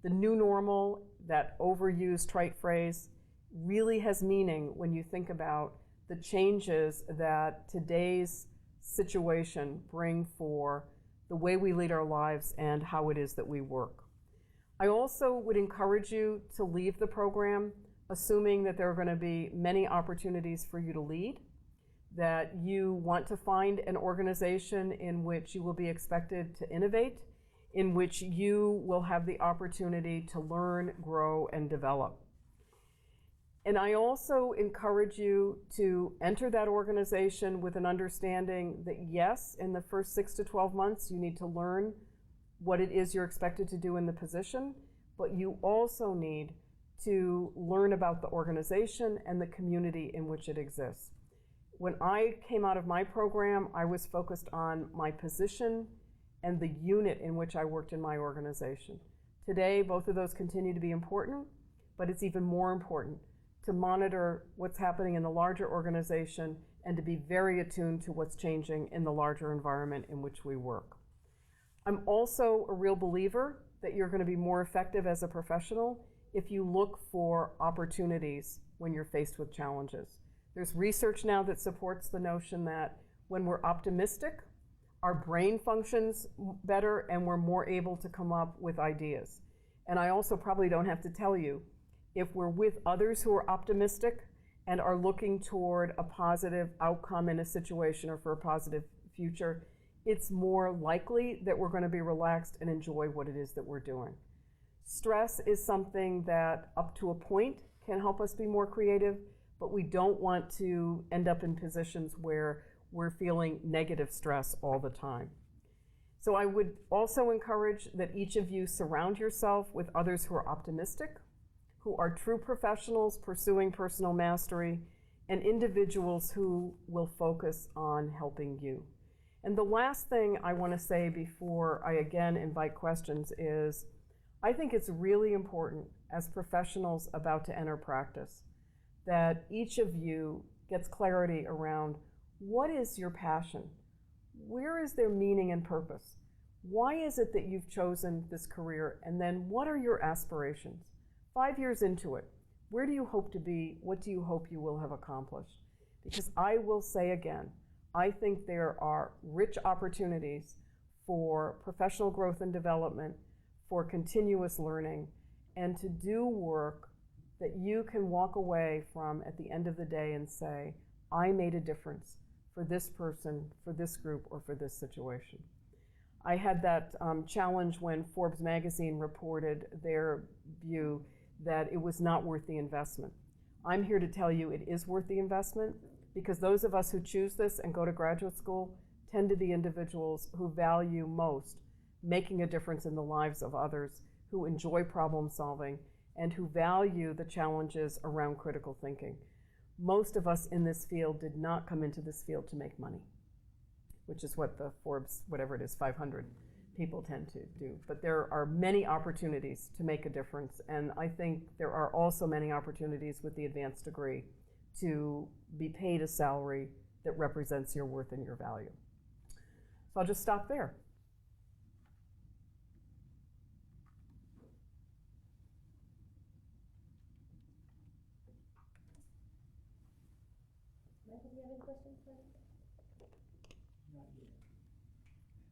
Speaker 3: The new normal, that overused trite phrase, really has meaning when you think about the changes that today's situation bring for the way we lead our lives and how it is that we work. I also would encourage you to leave the program assuming that there are going to be many opportunities for you to lead, that you want to find an organization in which you will be expected to innovate, in which you will have the opportunity to learn, grow, and develop. And I also encourage you to enter that organization with an understanding that yes, in the first 6 to 12 months, you need to learn what it is you're expected to do in the position, but you also need to learn about the organization and the community in which it exists. When I came out of my program, I was focused on my position and the unit in which I worked in my organization. Today, both of those continue to be important, but it's even more important to monitor what's happening in the larger organization and to be very attuned to what's changing in the larger environment in which we work. I'm also a real believer that you're going to be more effective as a professional if you look for opportunities when you're faced with challenges. There's research now that supports the notion that when we're optimistic, our brain functions better and we're more able to come up with ideas. And I also probably don't have to tell you, if we're with others who are optimistic and are looking toward a positive outcome in a situation or for a positive future, it's more likely that we're going to be relaxed and enjoy what it is that we're doing. Stress is something that up to a point can help us be more creative, but we don't want to end up in positions where we're feeling negative stress all the time. So I would also encourage that each of you surround yourself with others who are optimistic, who are true professionals pursuing personal mastery, and individuals who will focus on helping you. And the last thing I want to say before I again invite questions is, I think it's really important as professionals about to enter practice that each of you gets clarity around what is your passion? Where is there meaning and purpose? Why is it that you've chosen this career? And then what are your aspirations? 5 years into it, where do you hope to be? What do you hope you will have accomplished? Because I will say again, I think there are rich opportunities for professional growth and development, for continuous learning, and to do work that you can walk away from at the end of the day and say, I made a difference for this person, for this group, or for this situation. I had that challenge when Forbes magazine reported their view that it was not worth the investment. I'm here to tell you it is worth the investment, because those of us who choose this and go to graduate school tend to be individuals who value most making a difference in the lives of others, who enjoy problem solving, and who value the challenges around critical thinking. Most of us in this field did not come into this field to make money, which is what the Forbes, whatever it is, 500 people tend to do. But there are many opportunities to make a difference, and I think there are also many opportunities with the advanced degree to be paid a salary that represents your worth and your value. So I'll just stop there.
Speaker 5: Michael, do you have any questions for me?
Speaker 6: Not yet.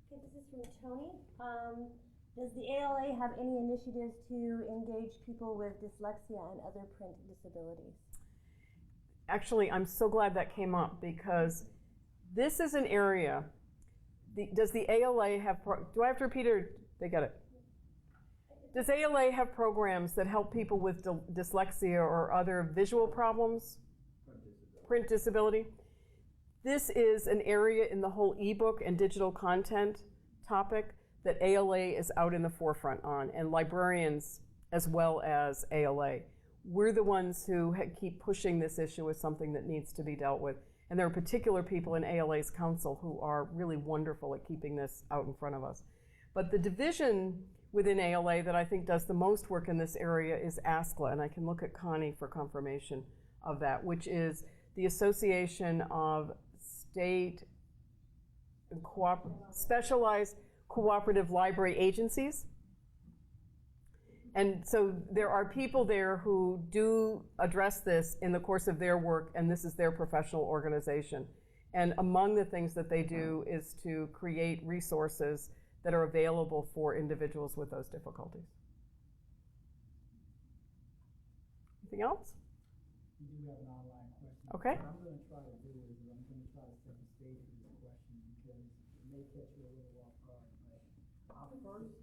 Speaker 5: Okay, this is from Tony. Does the ALA have any initiatives to engage people with dyslexia and other print disabilities?
Speaker 3: Actually, I'm so glad that came up, because this is an area. Does the ALA have, do I have to repeat it, or they get it? Does ALA have programs that help people with dyslexia or other visual problems? Print disability. This is an area in the whole ebook and digital content topic that ALA is out in the forefront on, and librarians as well as ALA. We're the ones who keep pushing this issue as something that needs to be dealt with. And there are particular people in ALA's council who are really wonderful at keeping this out in front of us. But the division within ALA that I think does the most work in this area is ASCLA, and I can look at Connie for confirmation of that, which is the Association of State Specialized Cooperative Library Agencies. And so there are people there who do address this in the course of their work, and this is their professional organization. And among the things that they do is to create resources that are available for individuals with those difficulties. Anything else?
Speaker 6: We do have an online question.
Speaker 3: Okay.
Speaker 6: What I'm going to try to do is I'm going to try to set the stage for this question, because it may catch you a little off guard. But our first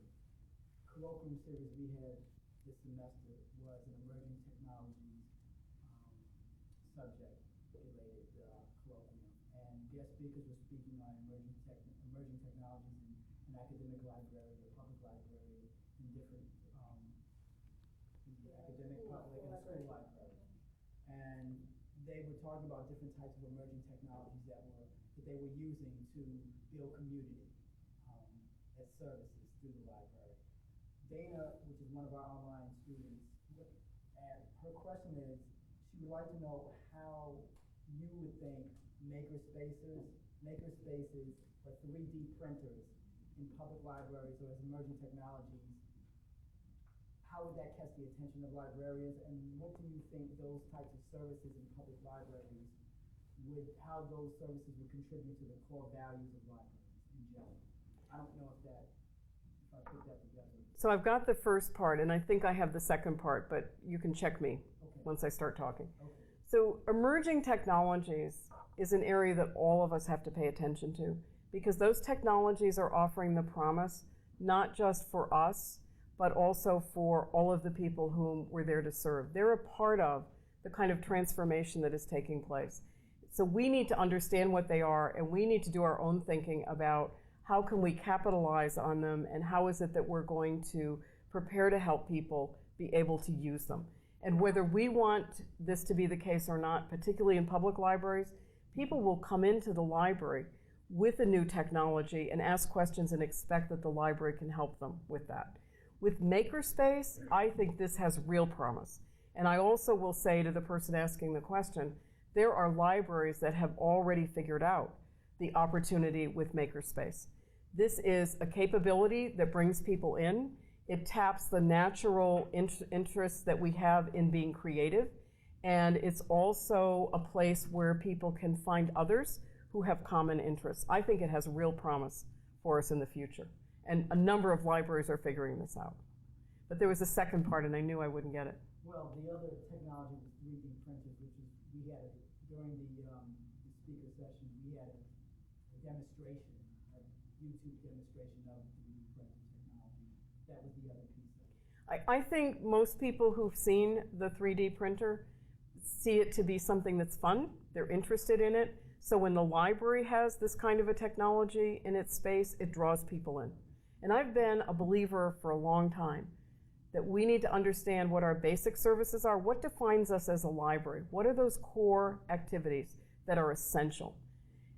Speaker 6: colloquium series we had this semester was an emerging technologies subject related colloquium, and guest speakers were speaking on emerging technologies in academic library or public library, in different academic public and school library, and they were talking about different types of emerging technologies that they were using to build community as services through the library. Dana, which is one of our online students, and her question is, she would like to know how you would think maker spaces or 3D printers in public libraries or as emerging technologies, how would that catch the attention of librarians, and what do you think those types of services in public libraries how those services would contribute to the core values of libraries in general? I don't know if I put that together.
Speaker 3: So I've got the first part, and I think I have the second part, but you can check me once I start talking.
Speaker 6: Okay.
Speaker 3: So emerging technologies is an area that all of us have to pay attention to, because those technologies are offering the promise not just for us, but also for all of the people whom we're there to serve. They're a part of the kind of transformation that is taking place. So we need to understand what they are, and we need to do our own thinking about how can we capitalize on them, and how is it that we're going to prepare to help people be able to use them. And whether we want this to be the case or not, particularly in public libraries, people will come into the library with a new technology and ask questions and expect that the library can help them with that. With Makerspace, I think this has real promise. And I also will say to the person asking the question, there are libraries that have already figured out the opportunity with Makerspace. This is a capability that brings people in. It taps the natural interests that we have in being creative. And it's also a place where people can find others who have common interests. I think it has real promise for us in the future. And a number of libraries are figuring this out. But there was a second part, and I knew I wouldn't get it.
Speaker 6: Well, the other technology was 3D printers, which is, we had, during the speaker session, we had a demonstration, a YouTube demonstration of 3D printing technology. That was the other piece of it.
Speaker 3: I think most people who've seen the 3D printer see it to be something that's fun. They're interested in it. So when the library has this kind of a technology in its space, it draws people in. And I've been a believer for a long time that we need to understand what our basic services are. What defines us as a library? What are those core activities that are essential?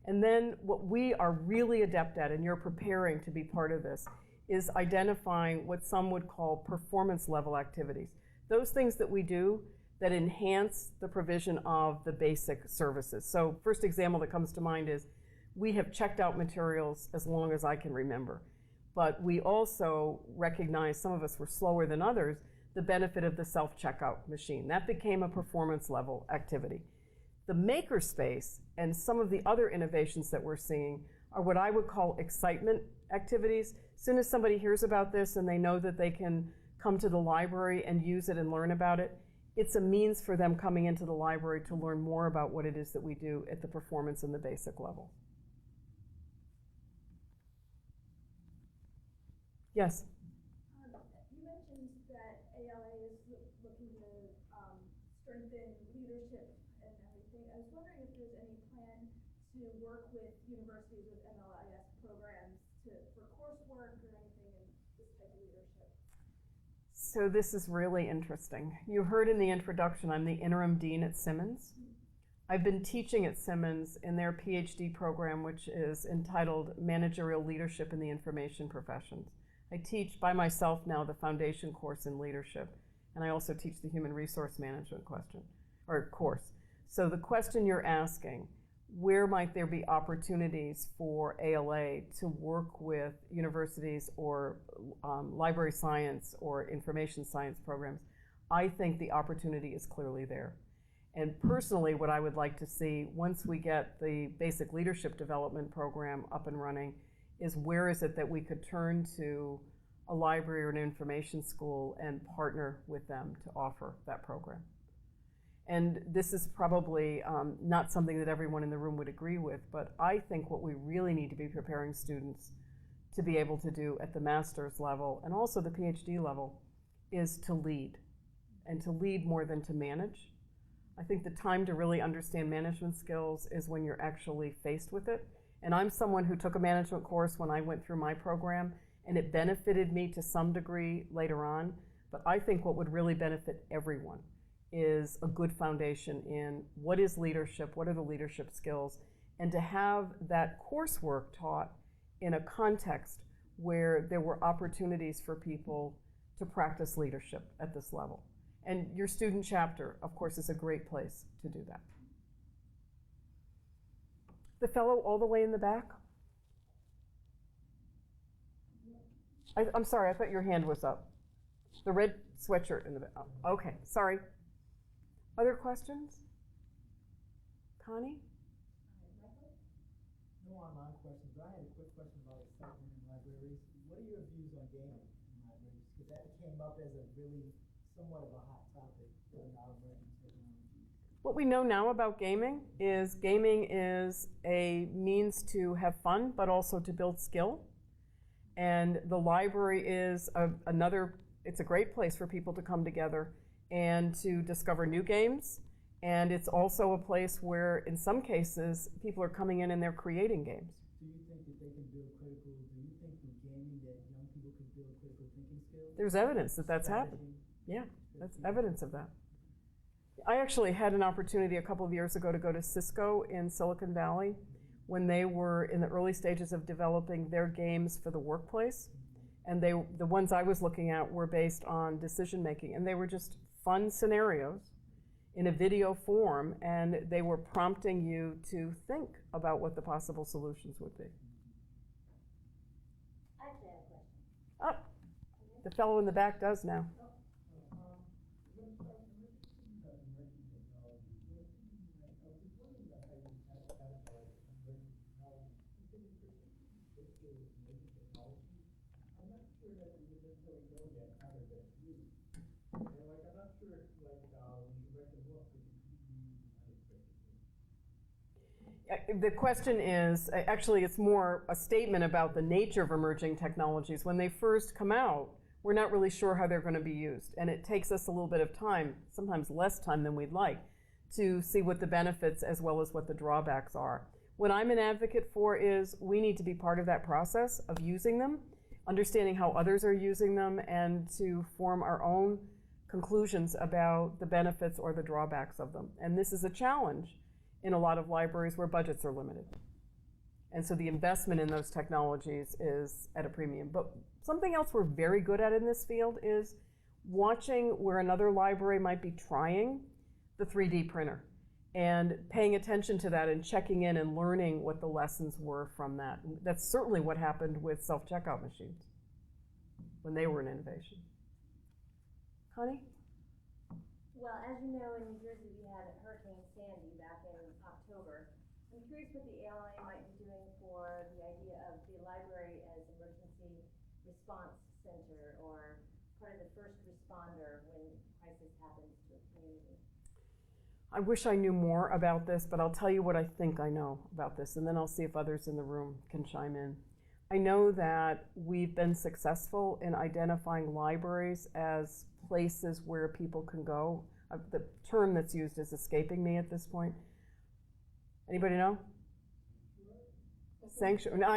Speaker 3: And then what we are really adept at, and you're preparing to be part of this, is identifying what some would call performance level activities. Those things that we do that enhance the provision of the basic services. So first example that comes to mind is we have checked out materials as long as I can remember. But we also recognize, some of us were slower than others, the benefit of the self-checkout machine. That became a performance level activity. The makerspace and some of the other innovations that we're seeing are what I would call excitement activities. As soon as somebody hears about this and they know that they can come to the library and use it and learn about it, it's a means for them coming into the library to learn more about what it is that we do at the performance and the basic level. Yes?
Speaker 8: You mentioned that ALA is looking to strengthen leadership and everything. I was wondering if there's any plan to work with universities with MLIS programs for coursework or anything in this type of leadership.
Speaker 3: So this is really interesting. You heard in the introduction, I'm the interim dean at Simmons. I've been teaching at Simmons in their PhD program, which is entitled Managerial Leadership in the Information Professions. I teach by myself now the foundation course in leadership, and I also teach the human resource management course. So the question you're asking, where might there be opportunities for ALA to work with universities or library science or information science programs? I think the opportunity is clearly there. And personally, what I would like to see once we get the basic leadership development program up and running is where is it that we could turn to a library or an information school and partner with them to offer that program. And this is probably not something that everyone in the room would agree with, but I think what we really need to be preparing students to be able to do at the master's level and also the PhD level is to lead, and to lead more than to manage. I think the time to really understand management skills is when you're actually faced with it. And I'm someone who took a management course when I went through my program, and it benefited me to some degree later on. But I think what would really benefit everyone is a good foundation in what is leadership, what are the leadership skills, and to have that coursework taught in a context where there were opportunities for people to practice leadership at this level. And your student chapter, of course, is a great place to do that. The fellow all the way in the back? I'm sorry, I thought your hand was up. The red sweatshirt in the back. Oh, okay, sorry. Other questions? Connie?
Speaker 6: No online questions, but I had a quick question about excitement in libraries. What are your views on gaming in libraries? Because that came up as a really somewhat of a hot topic in our emerging technology.
Speaker 3: What we know now about gaming is a means to have fun, but also to build skill. And the library is it's a great place for people to come together and to discover new games. And it's also a place where, in some cases, people are coming in and they're creating games.
Speaker 6: Do you think that they can build critical, do you think through gaming that young people can build critical thinking skills?
Speaker 3: There's evidence that that's happened. Yeah, that's evidence of that. I actually had an opportunity a couple of years ago to go to Cisco in Silicon Valley, when they were in the early stages of developing their games for the workplace. And the ones I was looking at were based on decision making, and they were just fun scenarios in a video form, and they were prompting you to think about what the possible solutions would be.
Speaker 5: I actually have a question.
Speaker 3: Oh, the fellow in the back does now. The question is, actually, it's more a statement about the nature of emerging technologies. When they first come out, we're not really sure how they're going to be used. And it takes us a little bit of time, sometimes less time than we'd like, to see what the benefits as well as what the drawbacks are. What I'm an advocate for is we need to be part of that process of using them, understanding how others are using them, and to form our own conclusions about the benefits or the drawbacks of them. And this is a challenge in a lot of libraries where budgets are limited. And so the investment in those technologies is at a premium. But something else we're very good at in this field is watching where another library might be trying the 3D printer and paying attention to that and checking in and learning what the lessons were from that. And that's certainly what happened with self-checkout machines when they were an innovation. Connie?
Speaker 5: Well, as you know, in New Jersey, we had Hurricane Sandy back in October. I'm curious what the ALA might be doing for the idea of the library as emergency response center or part of the first responder when crisis happens to a community.
Speaker 3: I wish I knew more about this, but I'll tell you what I think I know about this, and then I'll see if others in the room can chime in. I know that we've been successful in identifying libraries as places where people can go. The term that's used is escaping me at this point. Anybody know? Sanctuary. No,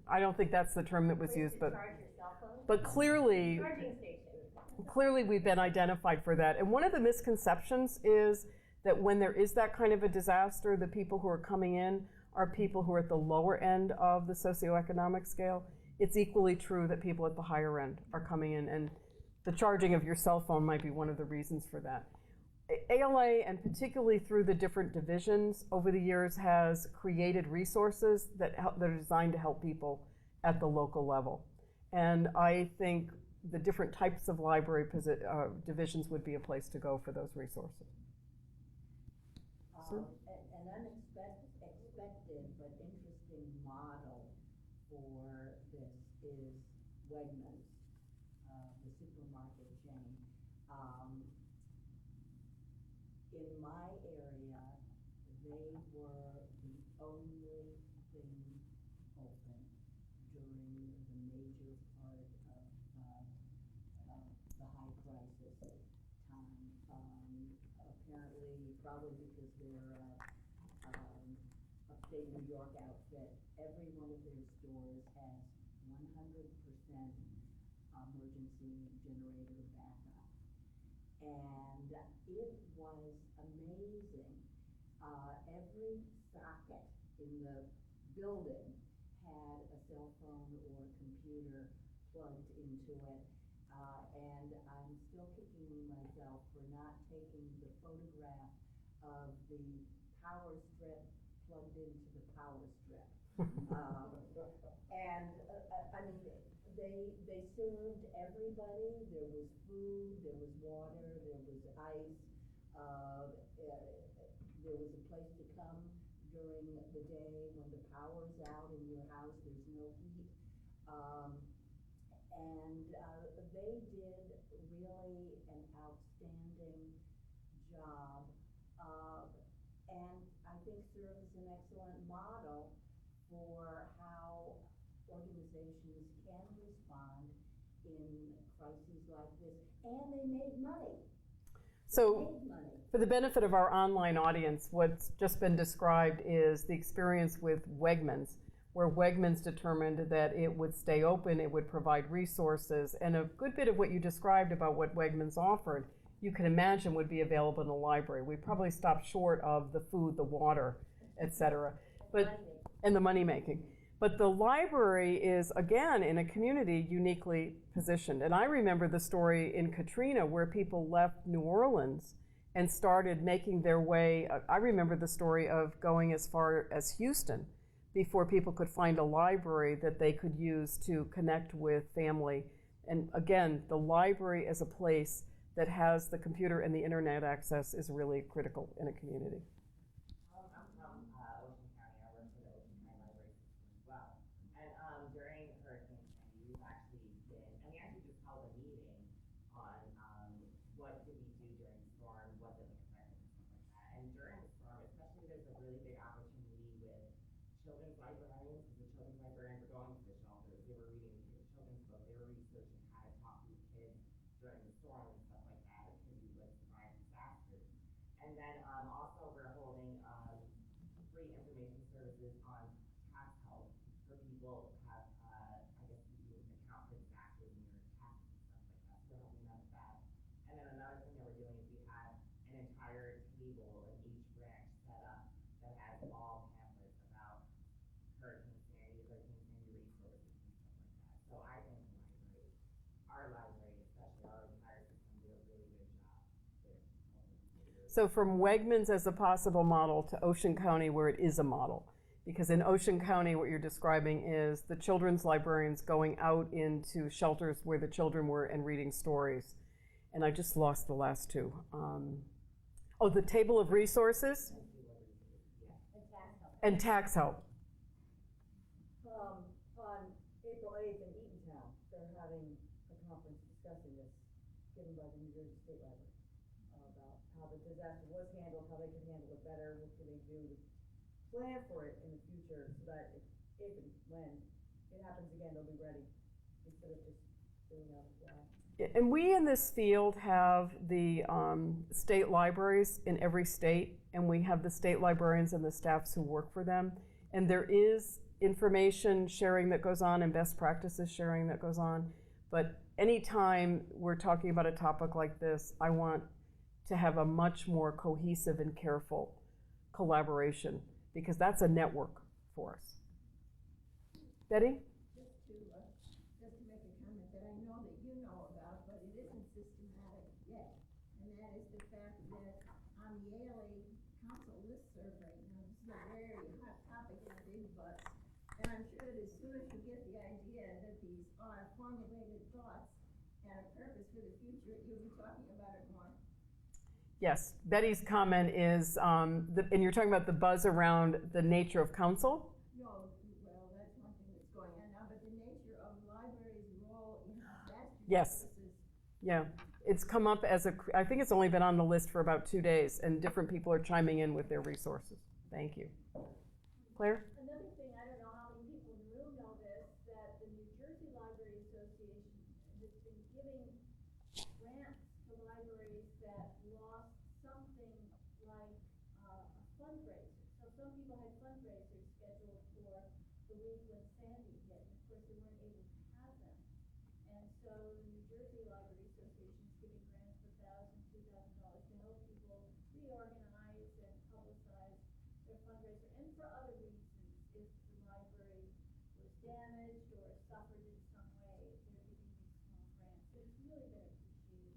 Speaker 3: I don't think that's the term that was used, but clearly we've been identified for that. And one of the misconceptions is that when there is that kind of a disaster, the people who are coming in are people who are at the lower end of the socioeconomic scale. It's equally true that people at the higher end are coming in, and the charging of your cell phone might be one of the reasons for that. ALA, and particularly through the different divisions over the years, has created resources that are designed to help people at the local level. And I think the different types of library divisions would be a place to go for those resources.
Speaker 4: An unexpected but interesting model for this is Wegmans, the supermarket chain. In my area, they were the only thing open during the major part of the high crisis time. Apparently, probably because they're upstate New York outfit, every one of their stores has 100% emergency generator backup. And it was amazing. Every socket in the building had a cell phone or computer plugged into it. And I'm still kicking myself for not taking the photograph of the power strip plugged into the power strip. I mean, they served everybody. There was food, there was water, there was ice. There was a place to come during the day when the power's out in your house, there's no heat. They did really an outstanding job, and I think serves as an excellent model for how organizations can respond in crises like this, and they made money.
Speaker 3: So, for the benefit of our online audience, what's just been described is the experience with Wegmans, where Wegmans determined that it would stay open, it would provide resources, and a good bit of what you described about what Wegmans offered, you can imagine would be available in a library. We probably stopped short of the food, the water, etc. But and the money making. But the library is, again, in a community uniquely positioned. And I remember the story in Katrina where people left New Orleans and started making their way. I remember the story of going as far as Houston before people could find a library that they could use to connect with family. And again, the library as a place that has the computer and the internet access is really critical in a community.
Speaker 10: I'm from Ocean County. I work for the Ocean County Library System as well. And during Hurricane Sandy, we've actually been, and we actually just held a meeting on what did we do during the storm, what did the preparedness and stuff like that. And during the storm, especially, there's a really big opportunity with children's librarians, because the children's librarians were going to the shelters. They were reading children's books. They were researching how to talk to the kids during the storm and stuff like that, because we would survive disasters. And then also we're holding free information services on tax help for people who have, I guess, you account for disasters in your taxes and stuff like that. So we're helping them with that. And then another thing that we're doing is we have an entire table in each branch set up that has all pamphlets about Hurricane Sandy resources and stuff like that. So I think our library, especially our entire system, did a really good job with helping people.
Speaker 3: So from Wegmans as a possible model to Ocean County where it is a model. Because in Ocean County, what you're describing is the children's librarians going out into shelters where the children were and reading stories. And I just lost the last two. Oh, the table of resources? And tax help.
Speaker 11: On April 8th in Eatontown, they're having a conference discussing this, given by the New Jersey State Library, about how the disaster was handled, how they could handle it better, what can they do to plan for it in the future, so that if and when it happens again, they'll be ready, instead of just doing it on the fly.
Speaker 3: And we in this field have the state libraries in every state, and we have the state librarians and the staffs who work for them. And there is information sharing that goes on and best practices sharing that goes on. But anytime we're talking about a topic like this, I want to have a much more cohesive and careful collaboration, because that's a network for us. Betty?
Speaker 12: Just to make a comment that I know that you know about, but it isn't systematic yet. And that is the fact that on the ALA Council listserv right now, this is a very hot topic in big butts. And I'm sure that as soon as you get the idea that these are formulated thoughts and a purpose for the future, you'll be talking about it more.
Speaker 3: Yes, Betty's comment is, and you're talking about the buzz around the nature of council?
Speaker 12: No, well, that's one thing that's going on now, but the nature of libraries' role in disaster
Speaker 3: Yes.
Speaker 12: services.
Speaker 3: Yeah, it's come up as I think it's only been on the list for about 2 days, and different people are chiming in with their resources. Thank you. Claire?
Speaker 8: Another thing, I don't know how many people in the room know this, that the New Jersey Library Association has been giving grants to libraries that lost something like a fundraiser. So some people had fundraisers scheduled for the week when Sandy hit, and of course they weren't able to have them. And so the New Jersey Library Association is giving grants for $1,000, $2,000 to help people reorganize and publicize their fundraiser, and for other reasons. If the library was damaged or suffered in some way, they're giving these small grants. So it's really been appreciated,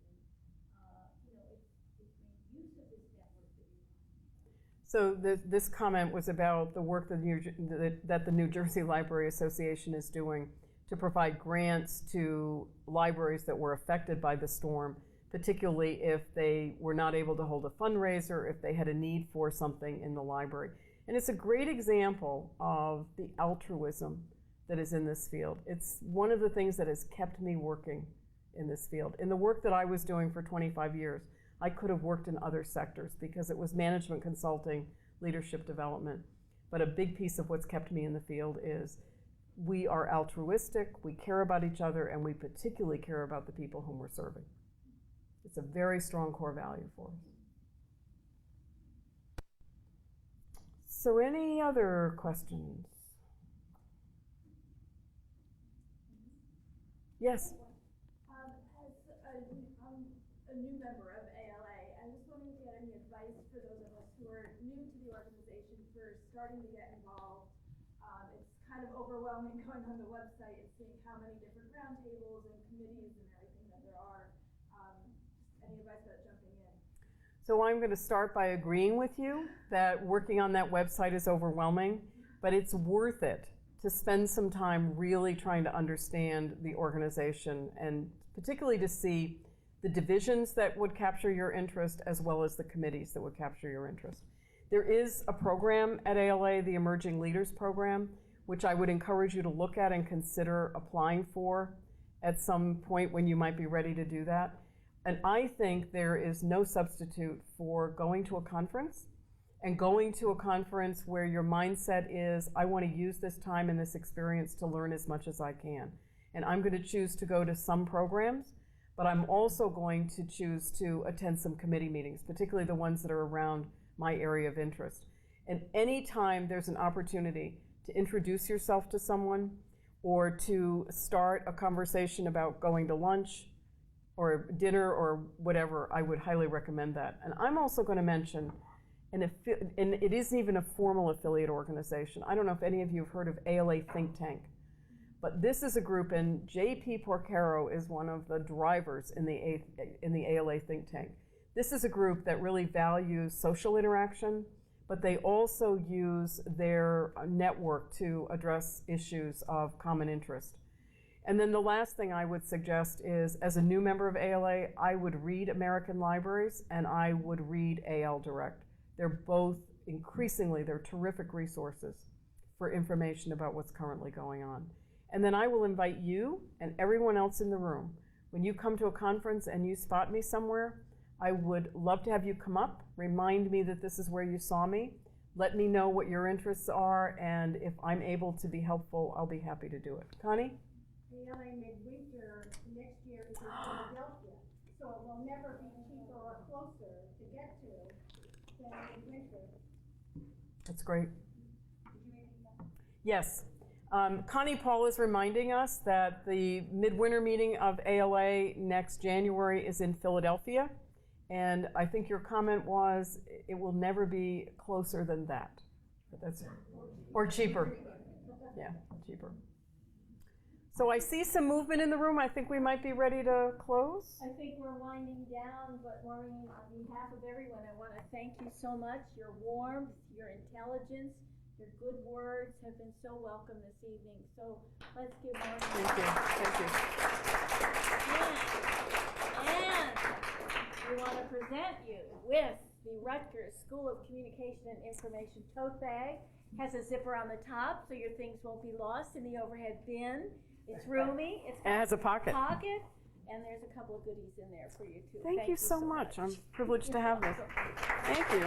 Speaker 8: and it's made use of this network that you're talking about.
Speaker 3: So this comment was about the work that the New Jersey Library Association is doing to provide grants to libraries that were affected by the storm, particularly if they were not able to hold a fundraiser, if they had a need for something in the library. And it's a great example of the altruism that is in this field. It's one of the things that has kept me working in this field. In the work that I was doing for 25 years, I could have worked in other sectors because it was management consulting, leadership development. But a big piece of what's kept me in the field is we are altruistic, we care about each other, and we particularly care about the people whom we're serving. It's a very strong core value for us. So any other questions? Yes?
Speaker 8: As a new member of ALA, I was wondering if you had any advice for those of us who are new to the organization for starting to get involved kind of overwhelming going on the website and seeing how many different roundtables and committees and everything that there are. Any advice about jumping in?
Speaker 3: So I'm going to start by agreeing with you that working on that website is overwhelming, but it's worth it to spend some time really trying to understand the organization, and particularly to see the divisions that would capture your interest as well as the committees that would capture your interest. There is a program at ALA, the Emerging Leaders Program, which I would encourage you to look at and consider applying for at some point when you might be ready to do that. And I think there is no substitute for going to a conference, and going to a conference where your mindset is, I want to use this time and this experience to learn as much as I can. And I'm going to choose to go to some programs, but I'm also going to choose to attend some committee meetings, particularly the ones that are around my area of interest. And anytime there's an opportunity to introduce yourself to someone, or to start a conversation about going to lunch or dinner or whatever, I would highly recommend that. And I'm also going to mention, and it isn't even a formal affiliate organization. I don't know if any of you have heard of ALA Think Tank, but this is a group, and J.P. Porcaro is one of the drivers in the ALA Think Tank. This is a group that really values social interaction, but they also use their network to address issues of common interest. And then the last thing I would suggest is, as a new member of ALA, I would read American Libraries and I would read AL Direct. They're both they're terrific resources for information about what's currently going on. And then I will invite you and everyone else in the room, when you come to a conference and you spot me somewhere, I would love to have you come up, remind me that this is where you saw me, let me know what your interests are, and if I'm able to be helpful, I'll be happy to do it. Connie?
Speaker 12: ALA Midwinter next year is in Philadelphia, so it will never be cheaper or closer to get to than Midwinter.
Speaker 3: That's great. Yes. Connie Paul is reminding us that the midwinter meeting of ALA next January is in Philadelphia. And I think your comment was, it will never be closer than that. But that's, or cheaper. Yeah, cheaper. So I see some movement in the room. I think we might be ready to close.
Speaker 2: I think we're winding down, but Maureen, on behalf of everyone, I want to thank you so much. Your warmth, your intelligence, your good words have been so welcome this evening. So let's give Maureen.
Speaker 3: Thank you. Thank you.
Speaker 2: And we want to present you with the Rutgers School of Communication and Information tote bag. Has a zipper on the top, so your things won't be lost in the overhead bin. It's roomy. It
Speaker 3: has a pocket.
Speaker 2: And there's a couple of goodies in there for you too.
Speaker 3: Thank you so much. I'm privileged to have this. Thank you.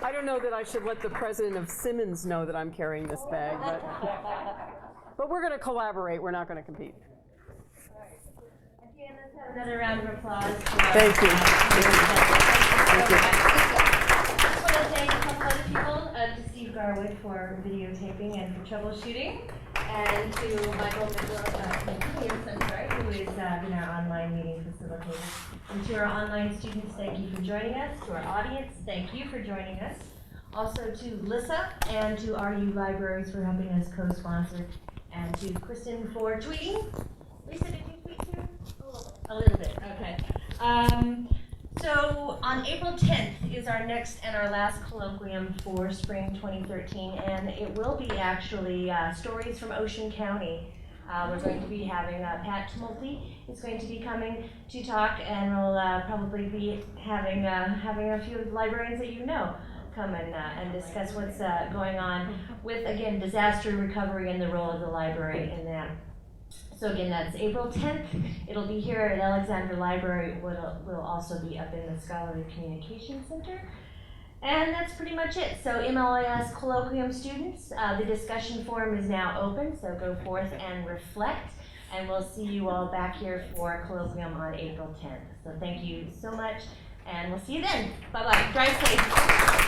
Speaker 3: I don't know that I should let the president of Simmons know that I'm carrying this bag, but we're going to collaborate. We're not going to compete.
Speaker 1: Again, let's have another round of applause.
Speaker 3: Thank you. Thank you.
Speaker 1: I want to thank a couple other people, to Steve Garwood for videotaping and for troubleshooting, and to Michael McKeon, who is been our online meeting facilitator. And to our online students, thank you for joining us. To our audience, thank you for joining us. Also to Lissa and to RU Libraries for helping us co-sponsor, and to Kristen for tweeting. Lisa, did you tweet too? A little bit, okay. So on April 10th is our next and our last colloquium for spring 2013, and it will be actually stories from Ocean County. We're going to be having Pat Tumulty is going to be coming to talk, and we'll probably be having a few librarians that you know come and discuss what's going on with, again, disaster recovery and the role of the library in that. So again, that's April 10th. It'll be here at Alexander Library. We'll also be up in the Scholarly Communication Center. And that's pretty much it. So MLIS Colloquium students, the discussion forum is now open, so go forth and reflect. And we'll see you all back here for Colloquium on April 10th. So thank you so much, and we'll see you then. Bye-bye. Drive safe.